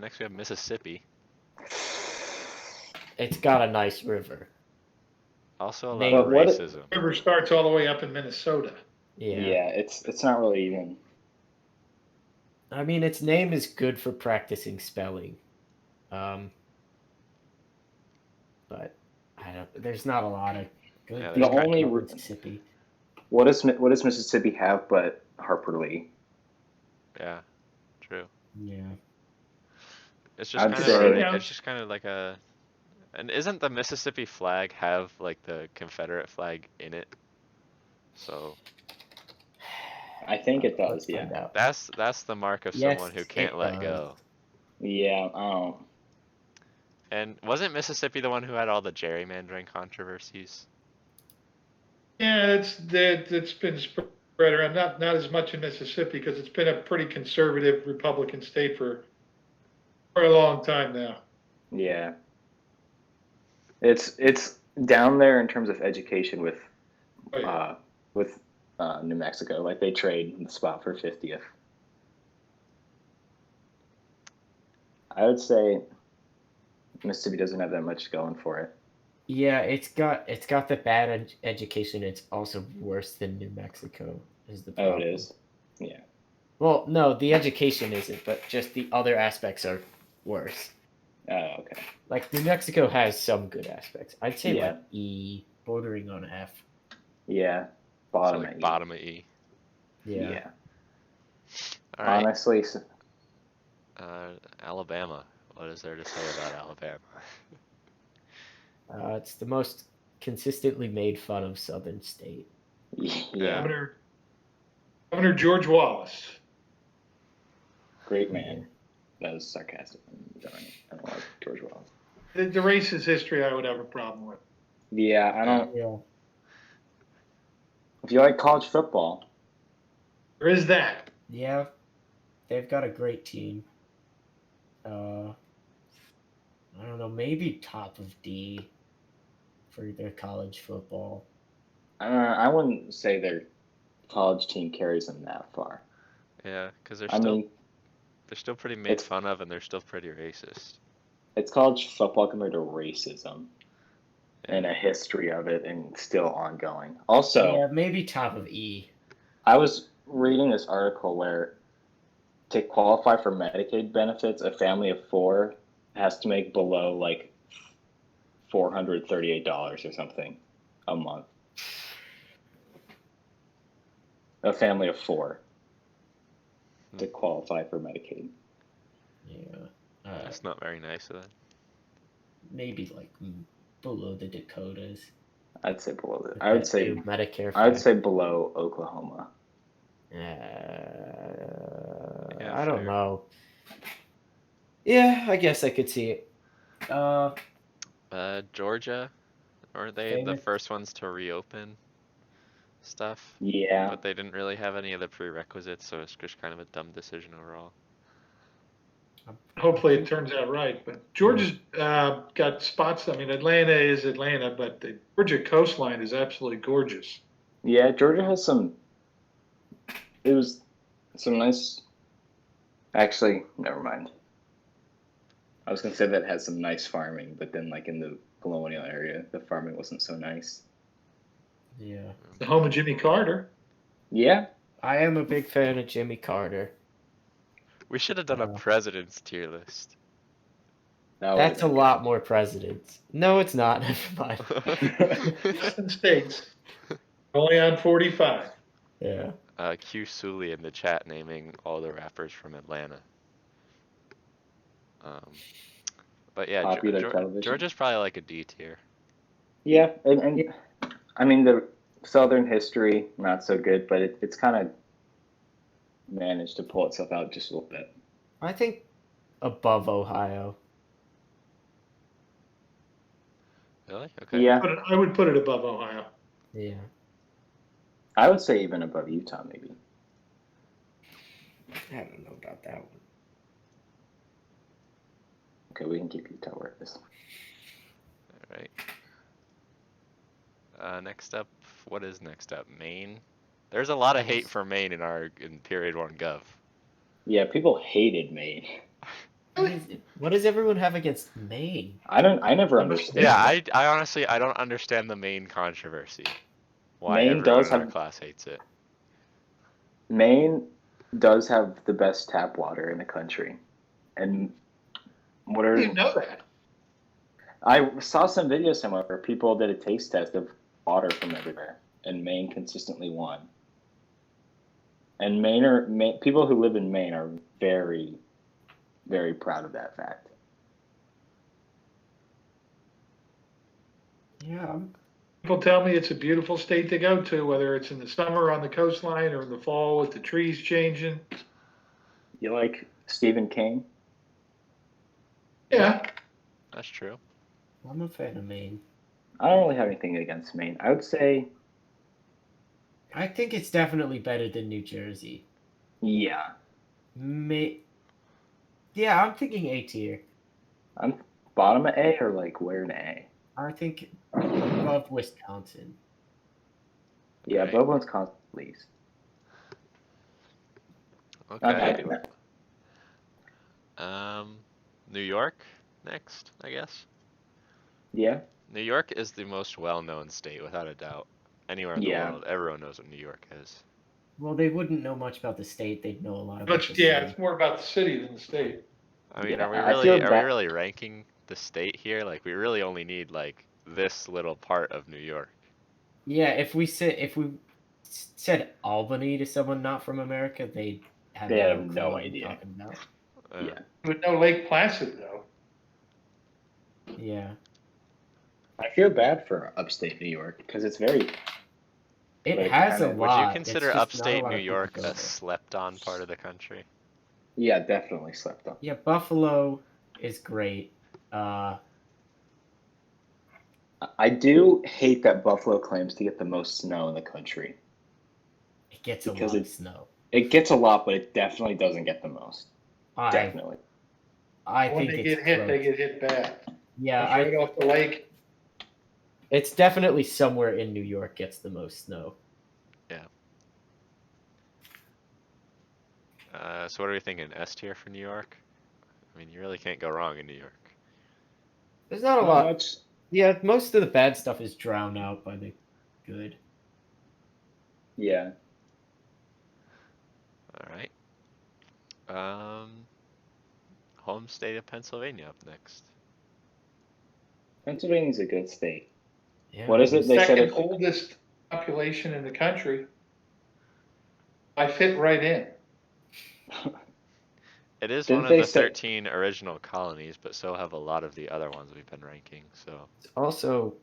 Next we have Mississippi. It's got a nice river. Also a lot Name- of But what- racism. River starts all the way up in Minnesota. Yeah. It's not really even. I mean, its name is good for practicing spelling. But there's not a lot of good Yeah, things the only about re- Mississippi. What does Mississippi have but Harper Lee? Yeah, true. Yeah. It's just I'd kind say- of it's just kind of like a. And isn't the Mississippi flag have like the Confederate flag in it? So I think it Let's does. find Yeah. out. that's the mark of Yes, someone who it can't let does. go. Yeah. And wasn't Mississippi the one who had all the gerrymandering controversies? Yeah, it's been spread around. Not as much in Mississippi because it's been a pretty conservative Republican state for a long time now. Yeah. It's down there in terms of education with Oh, yeah. with New Mexico. Like they trade the spot for 50th. I would say Mississippi doesn't have that much going for it. Yeah, it's got the bad education. It's also worse than New Mexico is the Oh, problem. it is. Yeah. Well, no, the education isn't, but just the other aspects are worse. Oh, okay. Like New Mexico has some good aspects. I'd say Yeah. like E, bordering on F. Yeah. So Bottom like at bottom of E. Yeah. Yeah. All right. Honestly, Alabama. What is there to say about Alabama? It's the most consistently made fun of Southern state. yeah. Governor George Wallace. Great man. That was sarcastic. I don't like George Wallace. The racist history I would have a problem with. Yeah, I don't. Yeah. If you like college football, There is that. Yeah. They've got a great team. I don't know, maybe top of D for their college football. I wouldn't say their college team carries them that far. Yeah, because they're I still mean, pretty made it's fun of, and they're still pretty racist. it's college football compared to racism and Yeah. a history of it, and still ongoing. Also, Yeah, maybe top of E. I was reading this article where to qualify for Medicaid benefits, a family of 4 has to make below like $438 or something a month. A family of 4 to qualify for Medicaid. Yeah. That's not very nice of them. Maybe like below the Dakotas. I'd say below that. with I would that say new Medicare. I would fact. say below Oklahoma. I don't fair. know. Yeah, I guess I could see it. Georgia, aren't they the Famous- first ones to reopen stuff? Yeah. But they didn't really have any of the prerequisites, so it's just kind of a dumb decision overall. Hopefully it turns out right. But Georgia's got spots. I mean, Atlanta is Atlanta, but the Georgia coastline is absolutely gorgeous. Yeah, Georgia has some. It was some nice. Actually, never mind. I was gonna say that it has some nice farming, but then like in the colonial area, the farming wasn't so nice. Yeah. The home of Jimmy Carter. Yeah. I am a big fan of Jimmy Carter. We should have done a president's tier list. That's a lot more presidents. No, it's not. Never mind. Western states. Only on 45. Yeah. Q Sully in the chat naming all the rappers from Atlanta. But yeah, Popular television. Georgia's probably like a D tier. Yeah, and I mean the Southern history not so good, but it's kind of managed to pull itself out just a little bit. I think above Ohio. Really? Okay. Yeah, I would put it above Ohio. Yeah. I would say even above Utah maybe. I don't know about that one. Okay, we can keep Utah where it is. All right. Next up, what is next up? Maine. There's a lot of hate for Maine in period 1 gov. Yeah, people hated Maine. What does everyone have against Maine? I never understood. Yeah, I honestly I don't understand the Maine controversy. Why Maine everyone does in our have- class hates it. Maine does have the best tap water in the country. And what How are do you know that? I saw some videos somewhere where people did a taste test of water from everywhere, and Maine consistently won. And people who live in Maine are very, very proud of that fact. Yeah. People tell me it's a beautiful state to go to, whether it's in the summer on the coastline or in the fall with the trees changing. You like Stephen King? Yeah. That's true. I'm a fan of Maine. I don't really have anything against Maine. I would say, I think it's definitely better than New Jersey. yeah. Yeah, I'm thinking A tier. I'm bottom of A or like where in A? I think above Wisconsin. Yeah, Right. above Wisconsin at least. I'm Okay. happy with that. New York next, I guess. Yeah, New York is the most well-known state, without a doubt. Anywhere in the yeah. world, everyone knows what New York is. Well, they wouldn't know much about the state. They'd know a lot about the But yeah, city. it's more about the city than the state. I mean, Yeah, I feel are we bad. really ranking the state here? Like, we really only need like this little part of New York. Yeah, if we said Albany to someone not from America, they'd have They have no clue no what we're idea. talking about. Yeah. With no Lake Placid, though. Yeah, I feel bad for upstate New York because it's very it like has kind a of Would you lot. It's consider just not a upstate lot New of people York go a there. slept-on part of the country? yeah, definitely slept on. Yeah, Buffalo is great. I do hate that Buffalo claims to get the most snow in the country It gets a because lot of snow. it gets a lot, but it definitely doesn't get the most. I Definitely. I When think they it's get hit, close. they get hit bad. Yeah, It's right off the lake. it's definitely somewhere in New York gets the most snow. Yeah. So what are we thinking? S tier for New York? I mean, you really can't go wrong in New York. There's not a Not lot. much. Yeah, most of the bad stuff is drowned out by the good. Yeah. All right. Home state of Pennsylvania up next. Pennsylvania's a good state. Yeah, What is it? They said Second it's oldest population in the country. I fit right in. It is one didn't of they the say 13 original colonies, but so have a lot of the other ones we've been ranking. So It's also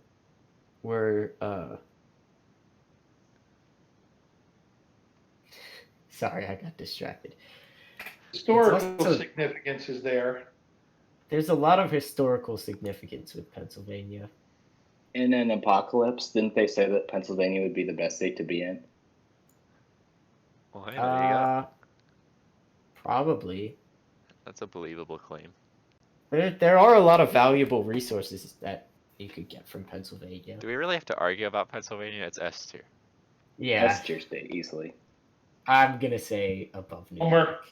where sorry, I got distracted. Historical also- significance is there. There's a lot of historical significance with Pennsylvania. in an apocalypse, didn't they say that Pennsylvania would be the best state to be in? well, hey, there you go. Probably. That's a believable claim. There are a lot of valuable resources that you could get from Pennsylvania. Do we really have to argue about Pennsylvania? It's S tier. Yeah, S tier state easily. I'm gonna say above New Homer. York.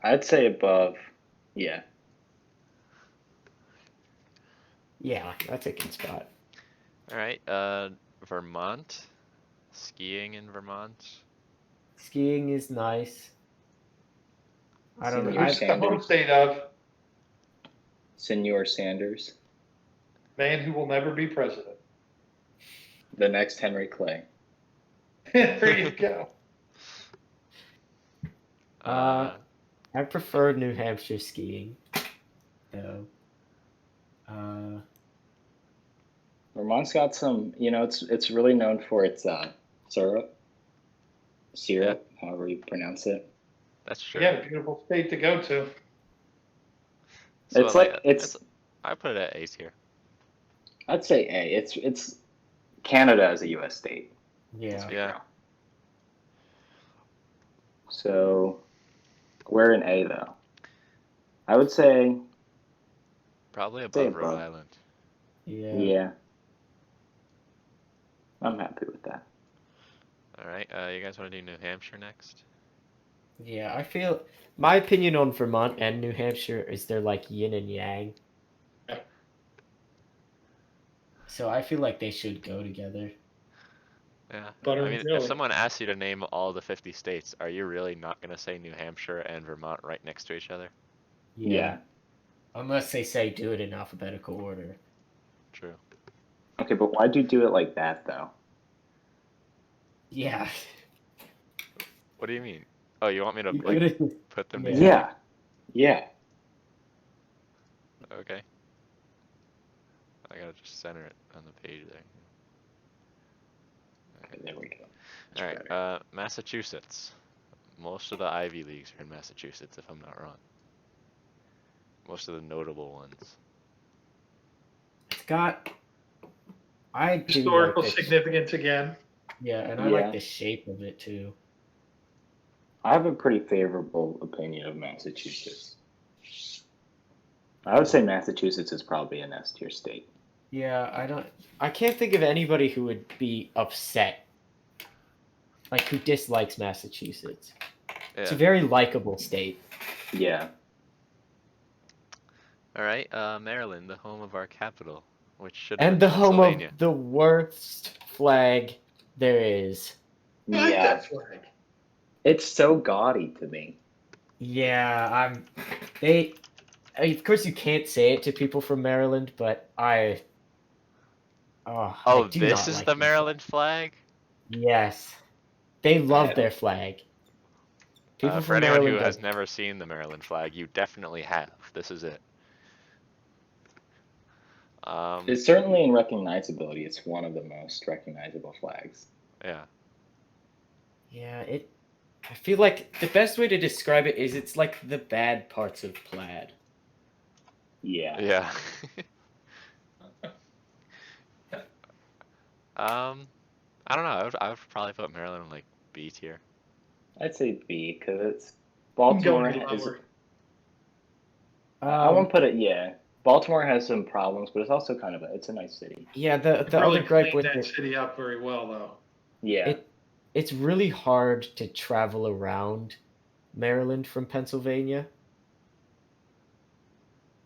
I'd say above. Yeah. Yeah, that's a good spot. All right. Vermont. Skiing in Vermont. Skiing is nice. I don't know. Senor Who's the home state of? Senor Sanders, Man who will never be president. the next Henry Clay. There you go. I prefer New Hampshire skiing, though. Vermont's got some. It's really known for its syrup, however you pronounce it. That's true. Yeah, beautiful state to go to. So It's like it's. I put it at A tier. I'd say A. It's Canada as a U.S. state. Yeah. Yeah. So we're in A though. I would say Probably Say above Rhode above. Island. Yeah. yeah. I'm happy with that. All right. You guys want to do New Hampshire next? Yeah, I feel my opinion on Vermont and New Hampshire is they're like yin and yang. Yeah. So I feel like they should go together. Yeah. Butter I and mean, if jelly. someone asks you to name all the 50 states, are you really not going to say New Hampshire and Vermont right next to each other? Yeah. Unless they say do it in alphabetical order. True. Okay, but why'd you do it like that though? Yeah. What do you mean? Oh, you want me to You like could've- put them Yeah. together? Yeah. Okay. I gotta just center it on the page there. Okay, there we go. Much All better. right. Massachusetts. Most of the Ivy Leagues are in Massachusetts, if I'm not wrong. most of the notable ones. It's got. I do Historical like this. significance again. Yeah, and I Yeah. like the shape of it too. I have a pretty favorable opinion of Massachusetts. I would say Massachusetts is probably an S tier state. Yeah, I can't think of anybody who would be upset, like who dislikes Massachusetts. It's a Yeah. very likable state. Yeah. All right. Maryland, the home of our capital, which should have And been the home of Pennsylvania. the worst flag there is. I like Yeah. that flag. It's so gaudy to me. Yeah, of course you can't say it to people from Maryland, but I Oh, do this not is like the their flag. Maryland flag? Yes. They I love their don't- flag. People For from anyone who Maryland has don't. never seen the Maryland flag, you definitely have. This is it. It's certainly in recognizability. It's one of the most recognizable flags. Yeah. Yeah, I feel like the best way to describe it is it's like the bad parts of plaid. Yeah. Yeah. I don't know. I would probably put Maryland in like B tier. I'd say B because it's I'm Baltimore going is. lower. I won't put it. Yeah, Baltimore has some problems, but it's also kind of it's a nice city. Yeah, the Really other gripe cleaned with that it, city up very well, though. Yeah. it's really hard to travel around Maryland from Pennsylvania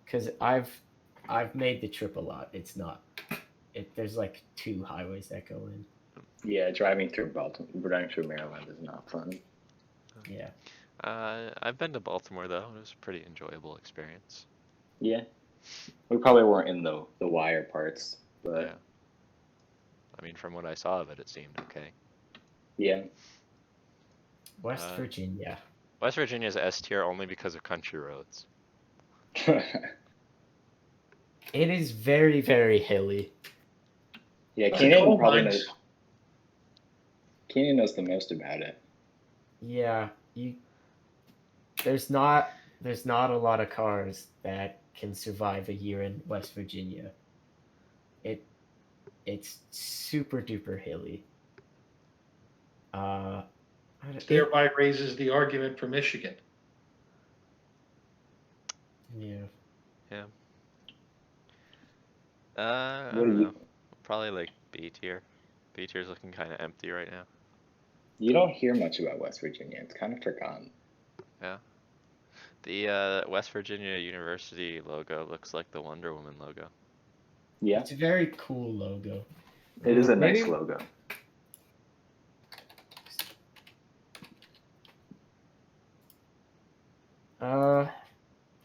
because I've made the trip a lot. It's not there's like 2 highways that go in. Yeah, driving through Maryland is not fun. Yeah. I've been to Baltimore though. It was a pretty enjoyable experience. Yeah, we probably weren't in the wire parts, but Yeah. I mean, from what I saw of it, it seemed okay. yeah. West Virginia. West Virginia is S tier only because of country roads. It is very, very hilly. Yeah, Lots of coal probably mines. knows. Keenan knows the most about it. Yeah, there's not a lot of cars that can survive a year in West Virginia. It's super duper hilly. Thereby raises the argument for Michigan. Yeah. Yeah. I What do don't you? know. Probably like B tier. B tier is looking kind of empty right now. You don't hear much about West Virginia. It's kind of forgotten. Yeah. The West Virginia University logo looks like the Wonder Woman logo. Yeah, It's a very cool logo. it is a nice Maybe- logo.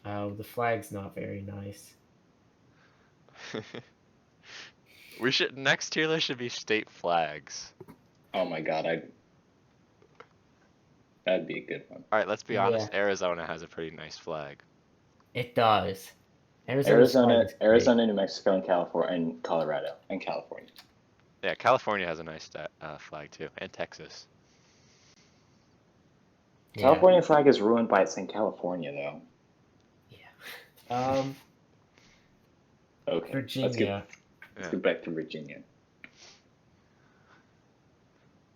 Oh, the flag's not very nice. Next tier list should be state flags. Oh my god, that'd be a good one. All right, let's be honest. Yeah. Arizona has a pretty nice flag. It does. Arizona's flag is great. Arizona, New Mexico, and California, and Colorado, and California. Yeah, California has a nice flag too, and Texas. Yeah. California flag is ruined by it's in California, though. Yeah. Okay. Virginia. Let's get back to Virginia.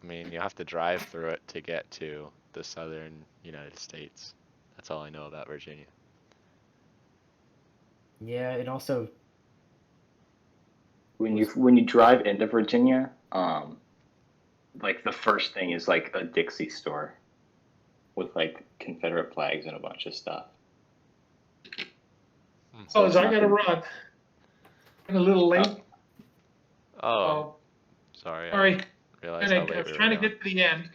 I mean, you have to drive through it to get to the southern United States. That's all I know about Virginia. Yeah, it also. When you drive into Virginia, like the first thing is like a Dixie store with like Confederate flags and a bunch of stuff. So it's I not got to the- run. I'm a little late. Oh, sorry. Sorry. I realized I how was late we were trying to going. get to the end.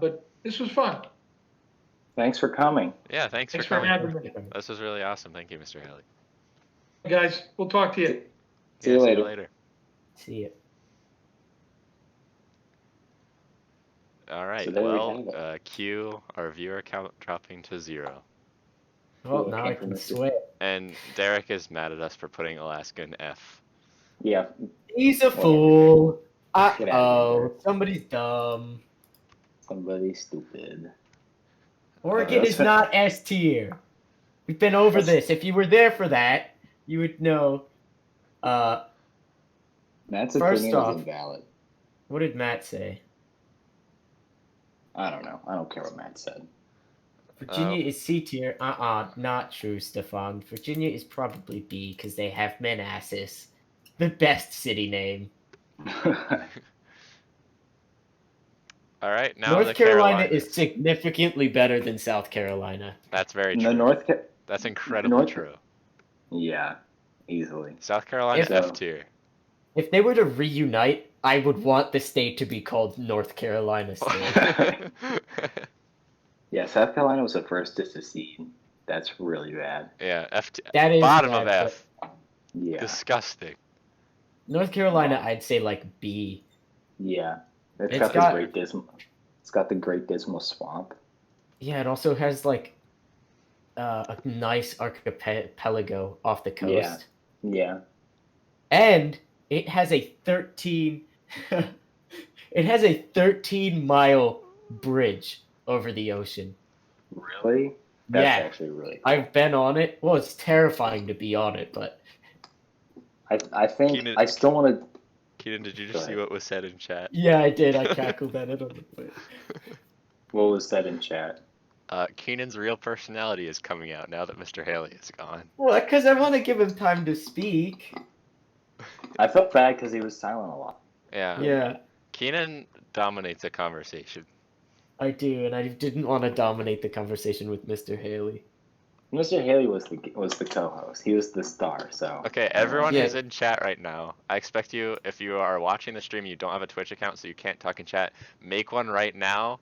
But this was fun. Thanks for coming. Yeah, thanks for Thanks for coming. having me. This was really awesome. Thank you, Mr. Haley. Guys, we'll talk to you. See you later. later. See it. All right. So there we Well, have it. cue our viewer count dropping to 0. Well, Cool, now came I from can Mr. sweat. And Derek is mad at us for putting Alaska in F. Yeah. He's a Whatever. fool. Get out of here. Somebody's dumb. Somebody stupid. Oregon that's is fa- not S tier. We've been over That's- this. If you were there for that, you would know. Matt's First opinion is off- invalid. What did Matt say? I don't know. I don't care what Matt said. Virginia is C tier. Not true, Stefan. Virginia is probably B because they have Manassas, the best city name. All right, now North the Carolina Carolinas. is significantly better than South Carolina. That's very No, true. That's incredibly true. Yeah, easily. South Carolina If- F tier. If they were to reunite, I would want the state to be called North Carolina still. Yeah, South Carolina was the first to secede. That's really bad. Yeah, F tier. That is Bottom bad, of F. Yeah. Disgusting. North Carolina, I'd say like B. Yeah. It's It's got- the Great Dismal Swamp. Yeah, it also has like a nice archipelago off the coast. Yeah. And it has a 13 it has a 13-mile bridge over the ocean. Really? That's Yeah, actually really cool. I've been on it. Well, it's terrifying to be on it, but I think Keenan- I still want to. Keaton, did you Go just see ahead. what was said in chat? yeah, I did. I cackled at it on the way. What was said in chat? Keenan's real personality is coming out now that Mr. Haley is gone. Well, because I want to give him time to speak. I felt bad because he was silent a lot. Yeah. Yeah, Keenan dominates a conversation. I do, and I didn't want to dominate the conversation with Mr. Haley. Mr. Haley was the co-host. He was the star. So Okay, everyone Yeah. who's in chat right now, I expect you, if you are watching the stream, you don't have a Twitch account, so you can't talk in chat, make one right now.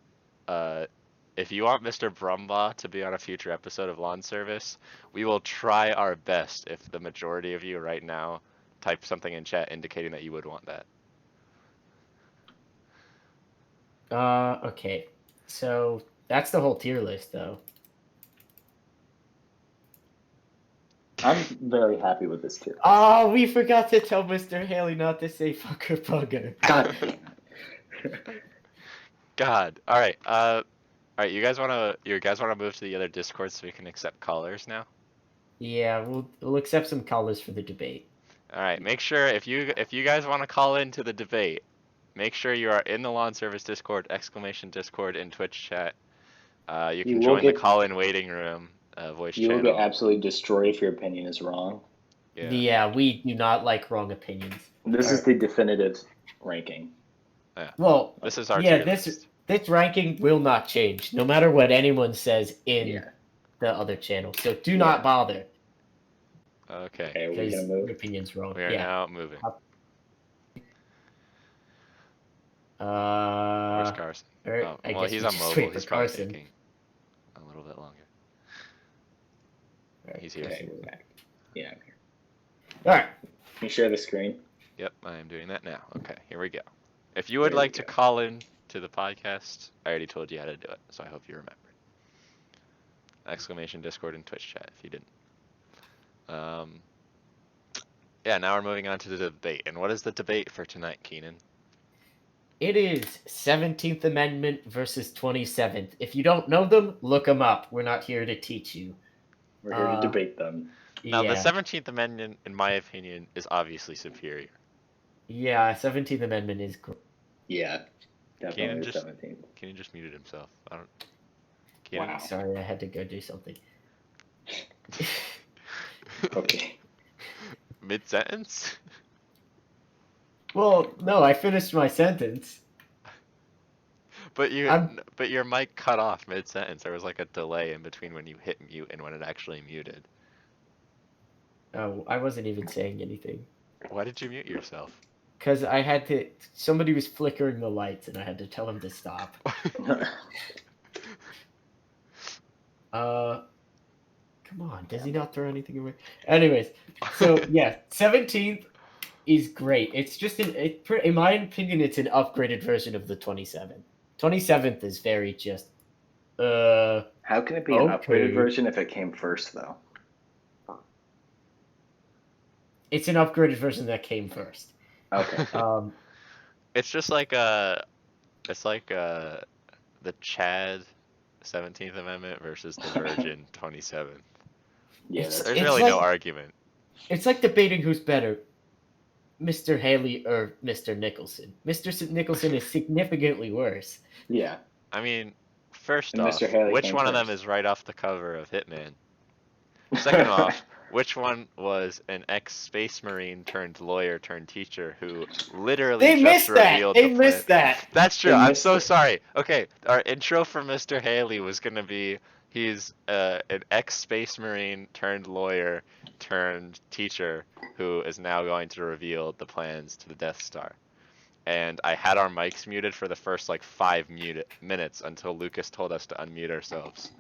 If you want Mr. Brumbaugh to be on a future episode of Lawn Service, we will try our best if the majority of you right now type something in chat indicating that you would want that. Okay. So that's the whole tier list, though. I'm very happy with this too. Oh, we forgot to tell Mr. Haley not to say fucker bugger. God damn it. God. All right. You guys wanna move to the other Discord so we can accept callers now? Yeah, we'll accept some callers for the debate. All right. Make sure if you guys want to call into the debate, make sure you are in the Lawn Service Discord, !Discord in Twitch chat. You You can will join the get- call-in waiting room voice You will channel. get absolutely destroyed if your opinion is wrong. Yeah. We do not like wrong opinions. This is the definitive ranking. Well, This is our yeah, tier list. this ranking will not change, no matter what anyone says in Yeah. the other channel. So do not bother, Okay. Okay, we're because gonna your move. opinion's wrong. We are Yeah. now moving. Uh, Where's Carson? or I Well, guess he's we on just mobile. wait for He's probably Carson. taking a little bit longer. Alright, He's here. Okay, we're back. Yeah, I'm here. All right. Can you share the screen? Yep, I am doing that now. Okay, here we go. If you would There we like to go. call in to the podcast, I already told you how to do it, so I hope you remembered. !Discord and Twitch chat if you didn't. Yeah, now we're moving on to the debate. And what is the debate for tonight, Keenan? It is 17th Amendment versus 27th. If you don't know them, look them up. We're not here to teach you. We're here to debate them. Now, yeah. the 17th Amendment, in my opinion, is obviously superior. Yeah, 17th Amendment is great. Yeah, definitely Keenan the just- 17th. Keenan just muted himself. I don't. Keenan. Wow. Sorry, I had to go do something. Okay. Mid-sentence? Well, no, I finished my sentence. But I'm- but your mic cut off mid-sentence. There was like a delay in between when you hit mute and when it actually muted. Oh, I wasn't even saying anything. Why did you mute yourself? Because I had to. Somebody was flickering the lights, and I had to tell them to stop. Come on, does he not throw anything away? Anyways, so yeah, 17th is great. It's just in my opinion, it's an upgraded version of the 27th. 27th is very just. How can it be an Okay. upgraded version if it came first, though? It's an upgraded version that came first. Okay. It's just like the Chad 17th Amendment versus the Virgin 27th. Yeah, It's- that's There's it's really like- no argument. It's like debating who's better, Mr. Haley or Mr. Nicholson. Nicholson is significantly worse. yeah. I mean, first And off, Mr. Haley which came one of them first. is right off the cover of Hitman? Second off, which one was an ex-space marine turned lawyer turned teacher who literally They just missed that. revealed They the missed plan? that. That's true. They I'm missed so it. sorry. Okay, our intro for Mr. Haley was gonna be he's an ex-space marine turned lawyer turned teacher who is now going to reveal the plans to the Death Star. And I had our mics muted for the first like 5 minutes until Lucas told us to unmute ourselves.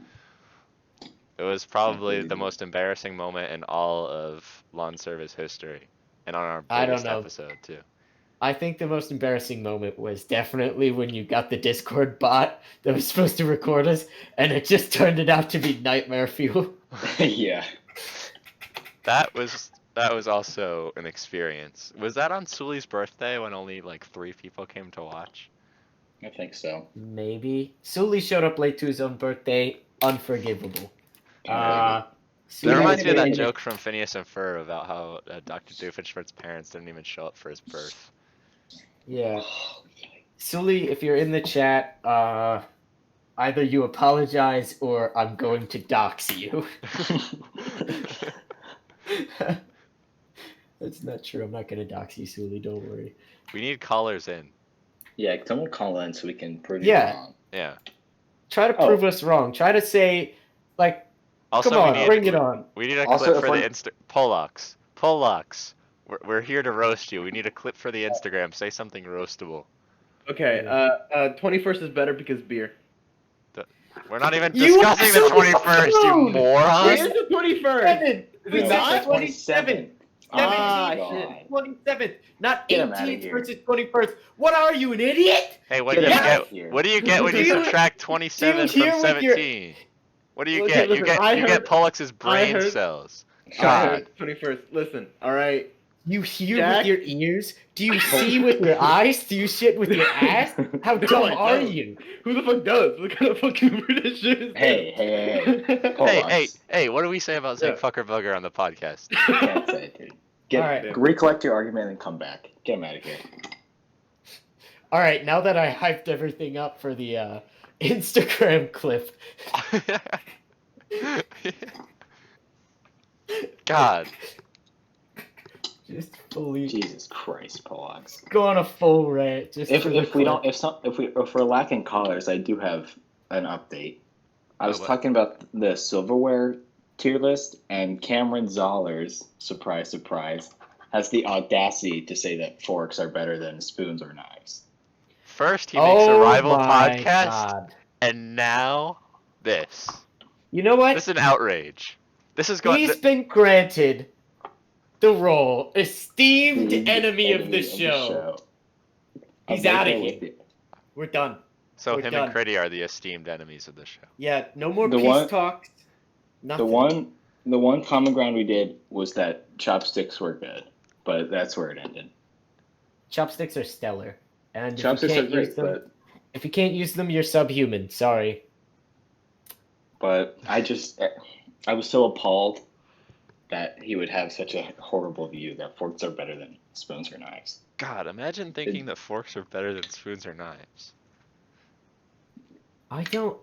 It was probably the most embarrassing moment in all of lawn service history, and on our I don't biggest know. episode too. I think the most embarrassing moment was definitely when you got the Discord bot that was supposed to record us, and it just turned it out to be nightmare fuel. Yeah. That was also an experience. Was that on Sully's birthday when only like 3 people came to watch? I think so. Maybe. Sully showed up late to his own birthday. Unforgivable. That Sully reminds me of was that in- joke from Phineas and Ferb about how Dr. Doofenshmirtz's parents didn't even show up for his birth. Yeah. Sully, if you're in the chat, either you apologize or I'm going to dox you. That's not true. I'm not going to dox you, Sully. Don't worry. We need callers in. Yeah, someone call in so we can prove Yeah. you wrong. Yeah. Try to prove us wrong. Try to say, like, Also, come on, we need bring it on. we need a Also, clip if for the we're- Pollux. We're here to roast you. We need a clip for the Instagram. Say something roastable. Okay, 21st is better because beer. We're not even You discussing the absolutely 21st, you rude! moron! Where's the 21st? Seven. Is We it said not? 27th. Ah, 17th, shit. 27th, not Get 'em outta 18th here. versus 21st. What are you, an idiot? Hey, what Get do you him outta get? here. What do you get when you Do you- subtract do 27 you from hear what you're- 17? What do you Okay, get? listen, you I get heard- Pollux's brain heard- cells. I God. heard 21st. Listen, all right. You hear Jack? with your ears? Do you see with your eyes? Do you shit with your ass? How No, dumb I are don't. you? Who the fuck does? What kind of fucking British shit is Hey, this? Hey, what do we say about saying Yeah. fucker bugger on the podcast? Can't say it, dude. All right. Recollect your argument and come back. Get him out of here. All right, now that I hyped everything up for the Instagram clip, God. just fully Jesus Christ, Pollux. go on a full rant. Just If for the we clip. don't if we're lacking callers, I do have an update. I was what? talking about the silverware tier list, and Cameron Zollers, surprise, surprise, has the audacity to say that forks are better than spoons or knives. First, he makes a rival my podcast, God. and now this. You know what? This is an outrage. This is going. He's been granted the role esteemed The enemy of the show. He's I'm right outta there here. with you. We're done. So we're him done. and Critty are the esteemed enemies of the show. Yeah, no more The peace one- talks. Nothing. The one common ground we did was that chopsticks were good, but that's where it ended. Chopsticks are stellar, and Chopsticks if you are can't use great, them, if you can't use them, you're subhuman. Sorry. but I was so appalled that he would have such a horrible view that forks are better than spoons or knives. God, imagine thinking that forks are better than spoons or knives. I don't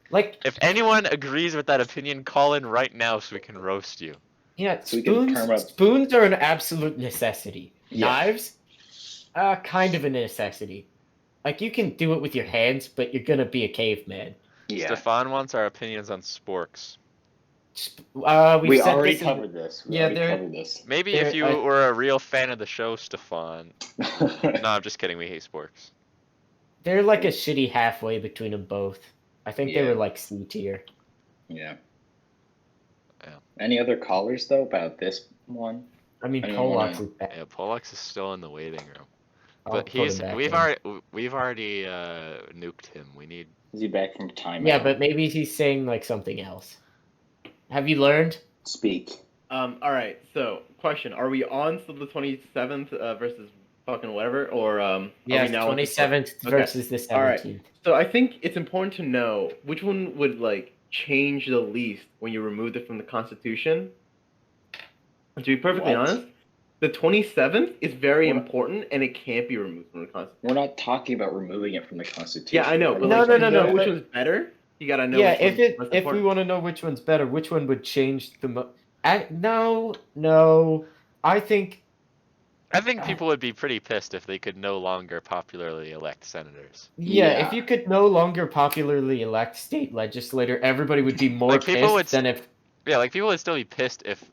like. If anyone agrees with that opinion, call in right now so we can roast you. Yeah, So we can spoons. perma- Spoons are an absolute necessity. Yeah. Knives, kind of a necessity. Like you can do it with your hands, but you're gonna be a caveman. Yeah, Stefan wants our opinions on sporks. We've we said already this in- covered this. We Yeah, already they're- covered this. Maybe There- if you were a real fan of the show, Stefan. No, I'm just kidding. We hate sporks. They're like a shitty halfway between them both. I think they Yeah. were like C tier. Yeah. Yeah. Any other callers though about this one? I mean, I don't Pollock's wanna- is bad. Yeah, Pollux is still in the waiting room. I'll But put him he's back we've in. already nuked him. We need Is he back from timeout? Yeah, but maybe he's saying like something else. Have you learned? Speak. All right. So, question: are we on still the 27th versus fucking whatever, or are Yes, we now on the 27th Okay. versus the 17th. All right. So I think it's important to know which one would like change the least when you removed it from the Constitution. And to be perfectly What? honest, the 27th is very We're not- important, and it can't be removed from the Constitution. We're not talking about removing it from the Constitution. Yeah, I know, but No, like, no, to no, know no, which but- one's better, you gotta know Yeah, which one's most if we important. want to know which one's better, which one would change the most? No. I think I think people would be pretty pissed if they could no longer popularly elect senators. yeah, if Yeah. you could no longer popularly elect state legislator, everybody would be more Like, people pissed would than if. Yeah, like people would still be pissed if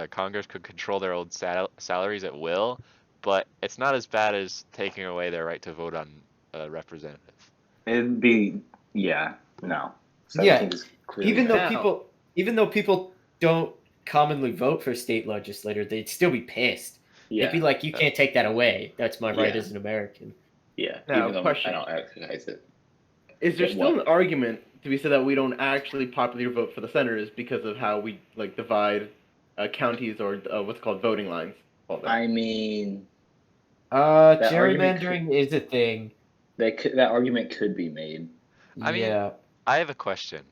Congress could control their own salaries at will, but it's not as bad as taking away their right to vote on a representative. It'd be no. Yeah, 17 is clearly Even better. though people don't commonly vote for state legislator, they'd still be pissed. They'd be like, "You can't take that away. That's my right Yeah. as an American." Now, even though question. I don't exercise it. Is there Yeah, still what? an argument to be said that we don't actually popularly vote for the senators because of how we like divide counties or what's called voting lines? I mean, argument Gerrymandering is a thing. that argument could be made. I mean- Yeah. I have a question.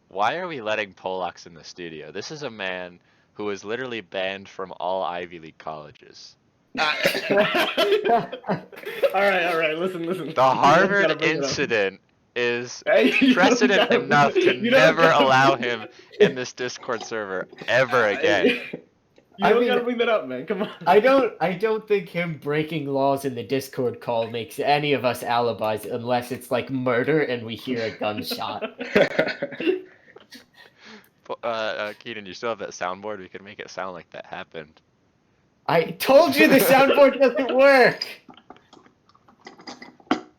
Why are we letting Polacks in the studio? This is a man who was literally banned from all Ivy League colleges. all right. Listen. The Harvard incident is Hey, precedent enough to you don't never gotta- allow him in this Discord server ever again. You I don't mean- gotta bring that up, man. Come on. I don't think him breaking laws in the Discord call makes any of us alibis unless it's like murder and we hear a gunshot. Keaton, you still have that soundboard? We could make it sound like that happened. I told you the soundboard doesn't work.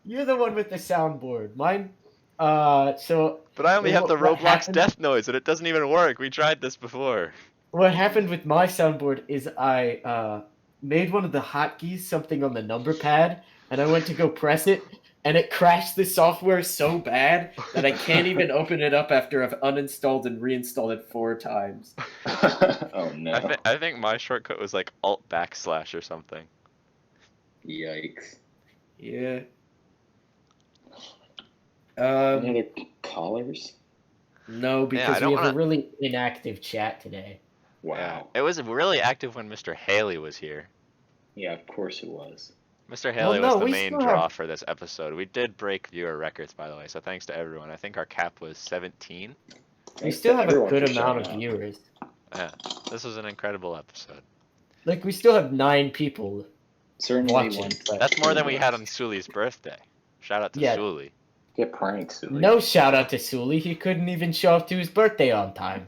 You're the one with the soundboard. Mine. So But I only have the What Roblox happened- death noise, and it doesn't even work. We tried this before. what happened with my soundboard is I made one of the hotkeys something on the number pad, and I went to go press it, and it crashed the software so bad that I can't even open it up after I've uninstalled and reinstalled it 4 times. Oh no! I think my shortcut was like Alt / or something. Yikes! Yeah. Any other callers? No, because don't we have wanna- a really inactive chat today. Wow. It was really active when Mr. Haley was here. Yeah, of course it was. Mr. Haley no, was the we main still draw have- for this episode. We did break viewer records, by the way, so thanks to everyone. I think our cap was 17. We Thanks still to have a everyone good for amount of showing up. viewers. Yeah, this was an incredible episode. Like, we still have 9 people. Certainly Watching, one. but- That's more than we had on Suli's birthday. Shout out to Yeah. Suli. Get pranked, Sully. No shout out to Sully. He couldn't even show up to his birthday on time.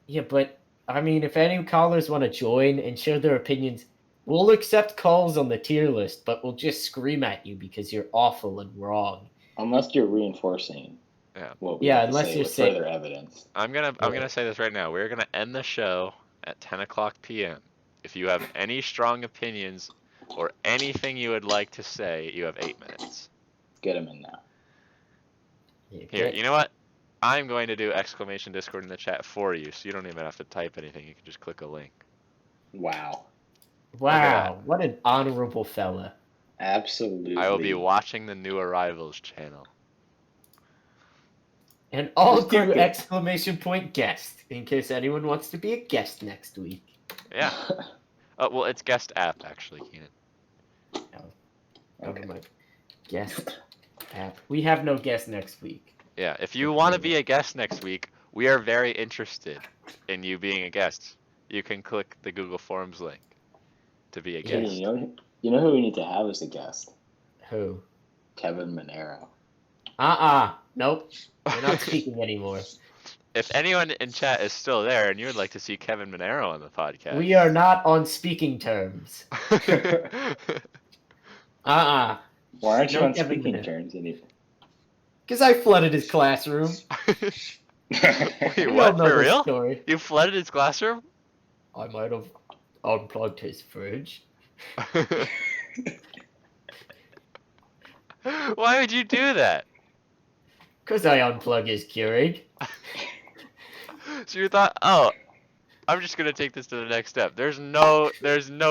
Yeah, but I mean, if any callers want to join and share their opinions, we'll accept calls on the tier list, but we'll just scream at you because you're awful and wrong. Unless you're reinforcing. Yeah. What we Yeah, have to unless say you're with saying- further evidence. I'm gonna say this right now. We're gonna end the show at 10 o'clock p.m. If you have any strong opinions or anything you would like to say, you have 8 minutes. Get him in now. Here, you know what? I'm going to do exclamation Discord in the chat for you, so you don't even have to type anything. You can just click a link. Wow. Wow, what an honorable fella. Absolutely. I will be watching the new arrivals channel. And I'll Just click do it. exclamation point guest in case anyone wants to be a guest next week. Yeah. Oh, well, it's guest app, actually, Keenan. Never mind. Guest app. We have no guest next week. Yeah, if you want to be a guest next week, we are very interested in you being a guest. You can click the Google Forms link to be a Hey, guest. you know who we need to have as a guest? Who? Kevin Monero. Nope. We're not speaking anymore. If anyone in chat is still there and you would like to see Kevin Monero on the podcast, We are not on speaking terms. Why aren't you No on Kevin speaking Monero. terms? Because I flooded his classroom. Wait, We all what? know For this real? story. You flooded his classroom? I might have unplugged his fridge. Why would you do that? Because I unplug his Keurig. So you thought, oh, I'm just gonna take this to the next step. There's no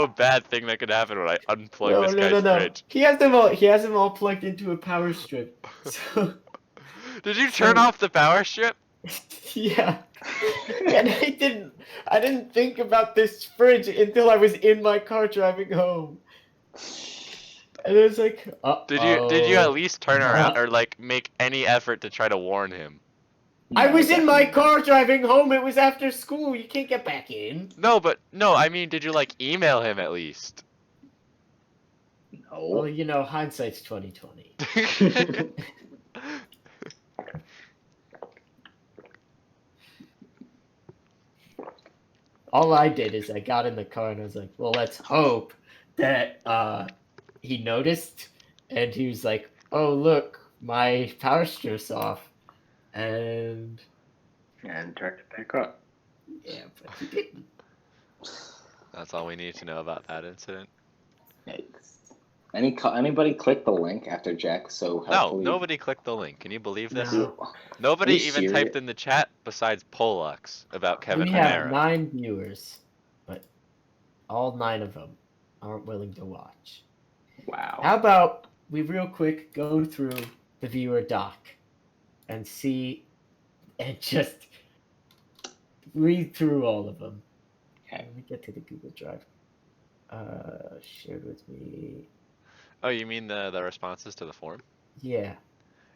bad thing that could happen when I unplug this guy's fridge. He has them all plugged into a power strip. So Did you turn So- off the power strip? Yeah. And I didn't think about this fridge until I was in my car driving home. And it was like, Did you at uh-oh. least turn around or like make any effort to try to warn him? I No, was in my definitely car driving home. It was after school. You can't get back in. No, I mean, did you like email him at least? No. Well, you know, hindsight's 2020. All I did is I got in the car and I was like, well, let's hope that he noticed, and he was like, oh, look, my power strip's off. And And turned it back up. yeah, but he didn't. That's all we need to know about that incident. Yikes. Anybody click the link after Jack so No, helpfully? nobody clicked the link. Can you believe this? No. Nobody Are you even serious? typed in the chat besides Polux about Kevin We have Panera. 9 viewers, but all 9 of them aren't willing to watch. Wow. How about we real quick go through the viewer doc and see and just read through all of them. Okay. Let me get to the Google Drive. Shared with me. Oh, you mean the responses to the form? Yeah.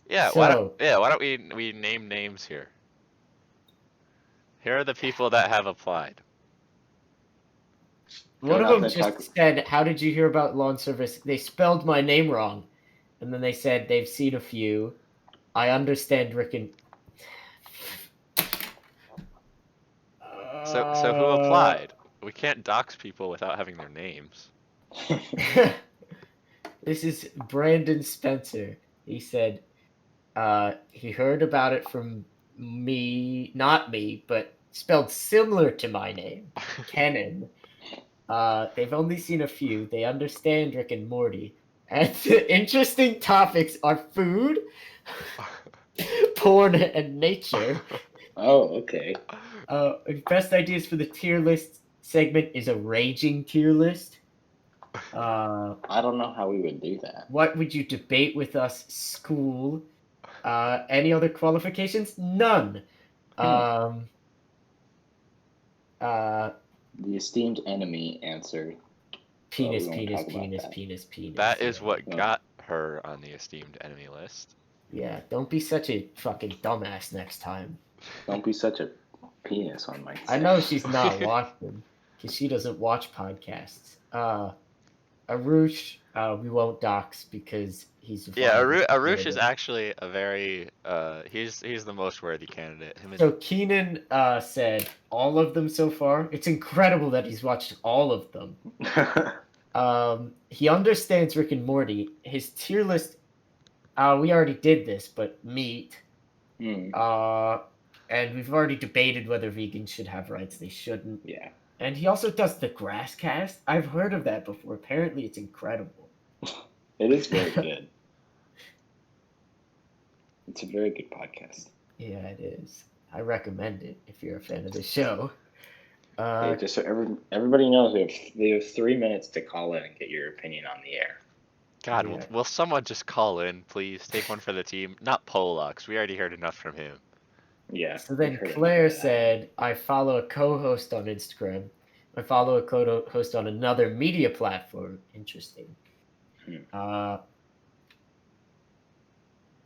Yeah, So, why don't we name names here? Here are the people that have applied. one of Going them off that just said, "How did you hear about lawn service?" They spelled my name wrong, and then they said they've seen a few. I understand Rick and. So who applied? We can't dox people without having their names. This is Brandon Spencer. He said he heard about it from me, not me, but spelled similar to my name, Kenan. They've only seen a few. They understand Rick and Morty. And the interesting topics are food, porn, and nature. Oh, okay. Best ideas for the tier list segment is a raging tier list. I don't know how we would do that. What would you debate with us? School. Any other qualifications? None. The esteemed enemy answered. Penis, we won't penis, talk about penis, that. penis, penis. That is yeah. what No. got her on the esteemed enemy list. Yeah, don't be such a fucking dumbass next time. Don't be such a penis on my. I know she's not watching because she doesn't watch podcasts. Arush, we won't dox because he's Yeah, violent. Arush is actually a very he's the most worthy candidate. Him and So Keenan said all of them so far. It's incredible that he's watched all of them. He understands Rick and Morty. His tier list, we already did this, but meat. And we've already debated whether vegans should have rights. They shouldn't. Yeah. And he also does the grass cast. I've heard of that before. Apparently, it's incredible. It is very good. It's a very good podcast. Yeah, it is. I recommend it if you're a fan of the show. Hey, just so everybody knows, they have 3 minutes to call in and get your opinion on the air. God, Yeah. will someone just call in, please? Take one for the team. Not Polux. We already heard enough from him. Yeah. So then we've heard Claire enough of that. said, I follow a co-host on Instagram. I follow a co-host on another media platform. Interesting.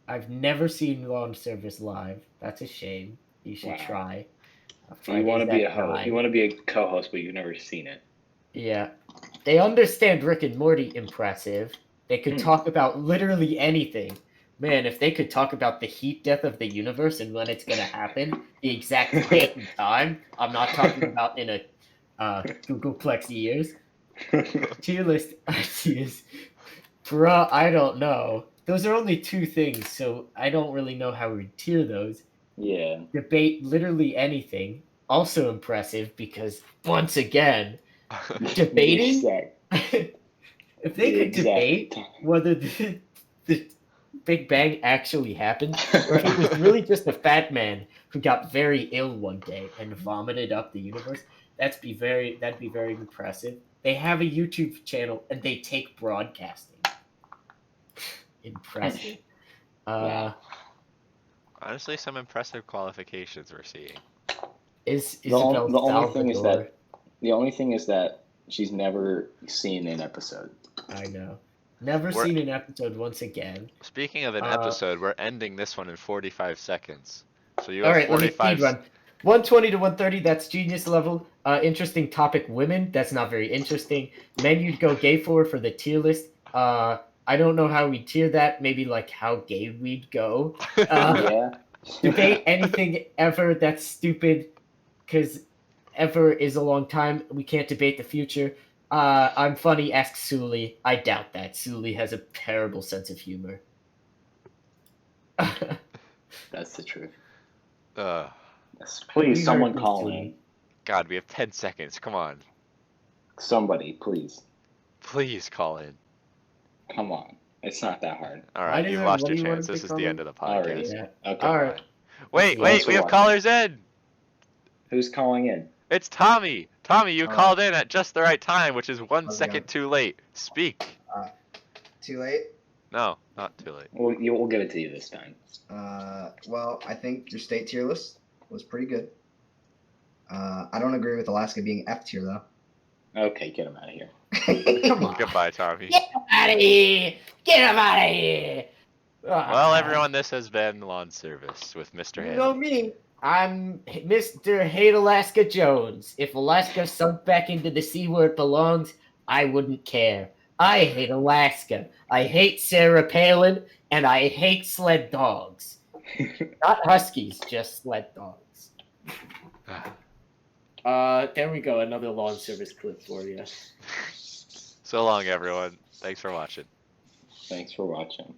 I've never seen Lawn Service live. That's a shame. You should Wow. try. You want to be a Fridays at host. 9. You want to be a co-host, but you've never seen it. Yeah. They understand Rick and Morty impressive. They could talk about literally anything. Man, if they could talk about the heat death of the universe and when it's going to happen, the exact date and time, I'm not talking about in a Googleplex years. Tier list ideas. Bruh, I don't know. Those are only 2 things, so I don't really know how we tier those. Yeah. Debate literally anything. Also impressive because, once again, debating? If they could debate whether the Big Bang actually happened, or if it was really just a fat man who got very ill one day and vomited up the universe, that'd be very impressive. They have a YouTube channel and they take broadcasting. Impressive. Wow. Honestly, some impressive qualifications we're seeing. Is The, on, Isabel the only thing is Salvador? that she's never seen an episode. I know. Never We're- seen an episode once again. Speaking of an Uh, episode, we're ending this one in 45 seconds. So you All have right, let me 45. speed run. 120 to 130, that's genius level. Interesting topic, women. That's not very interesting. Men you'd go gay for the tier list. I don't know how we tier that. Maybe like how gay we'd go. Yeah. Debate anything ever. That's stupid. Because ever is a long time. We can't debate the future. I'm funny. Ask Suli. I doubt that. Suli has a terrible sense of humor. That's the truth. uh, Yes. Please, You someone heard me, call Suli. in. God, we have 10 seconds. Come on. Somebody, please. Please call in. Come on. It's not that hard. All Why right, does you've lost your everybody want chance. to This is call the in? end of the All right. podcast. Yeah. Okay. All right. Wait, Thanks for we have watching. callers in. Who's calling in? It's Tommy. Tommy, you Oh. called in at just the right time, which is 1 How's it second going? too late. Speak. Too late? No, not too late. We'll get it to you this time. Well, I think your state tier list was pretty good. I don't agree with Alaska being F tier, though. Okay, get him out of here. Come on. Goodbye, Tommy. Get him out of here! Get him out of here! Well, everyone, this has been Lawn Service with Mr. You Hanley. know me. I'm Mr. Hate Alaska Jones. If Alaska sunk back into the sea where it belongs, I wouldn't care. I hate Alaska. I hate Sarah Palin, and I hate sled dogs. Not huskies, just sled dogs. There we go. Another lawn service clip for you. So long, everyone. Thanks for watching. Thanks for watching.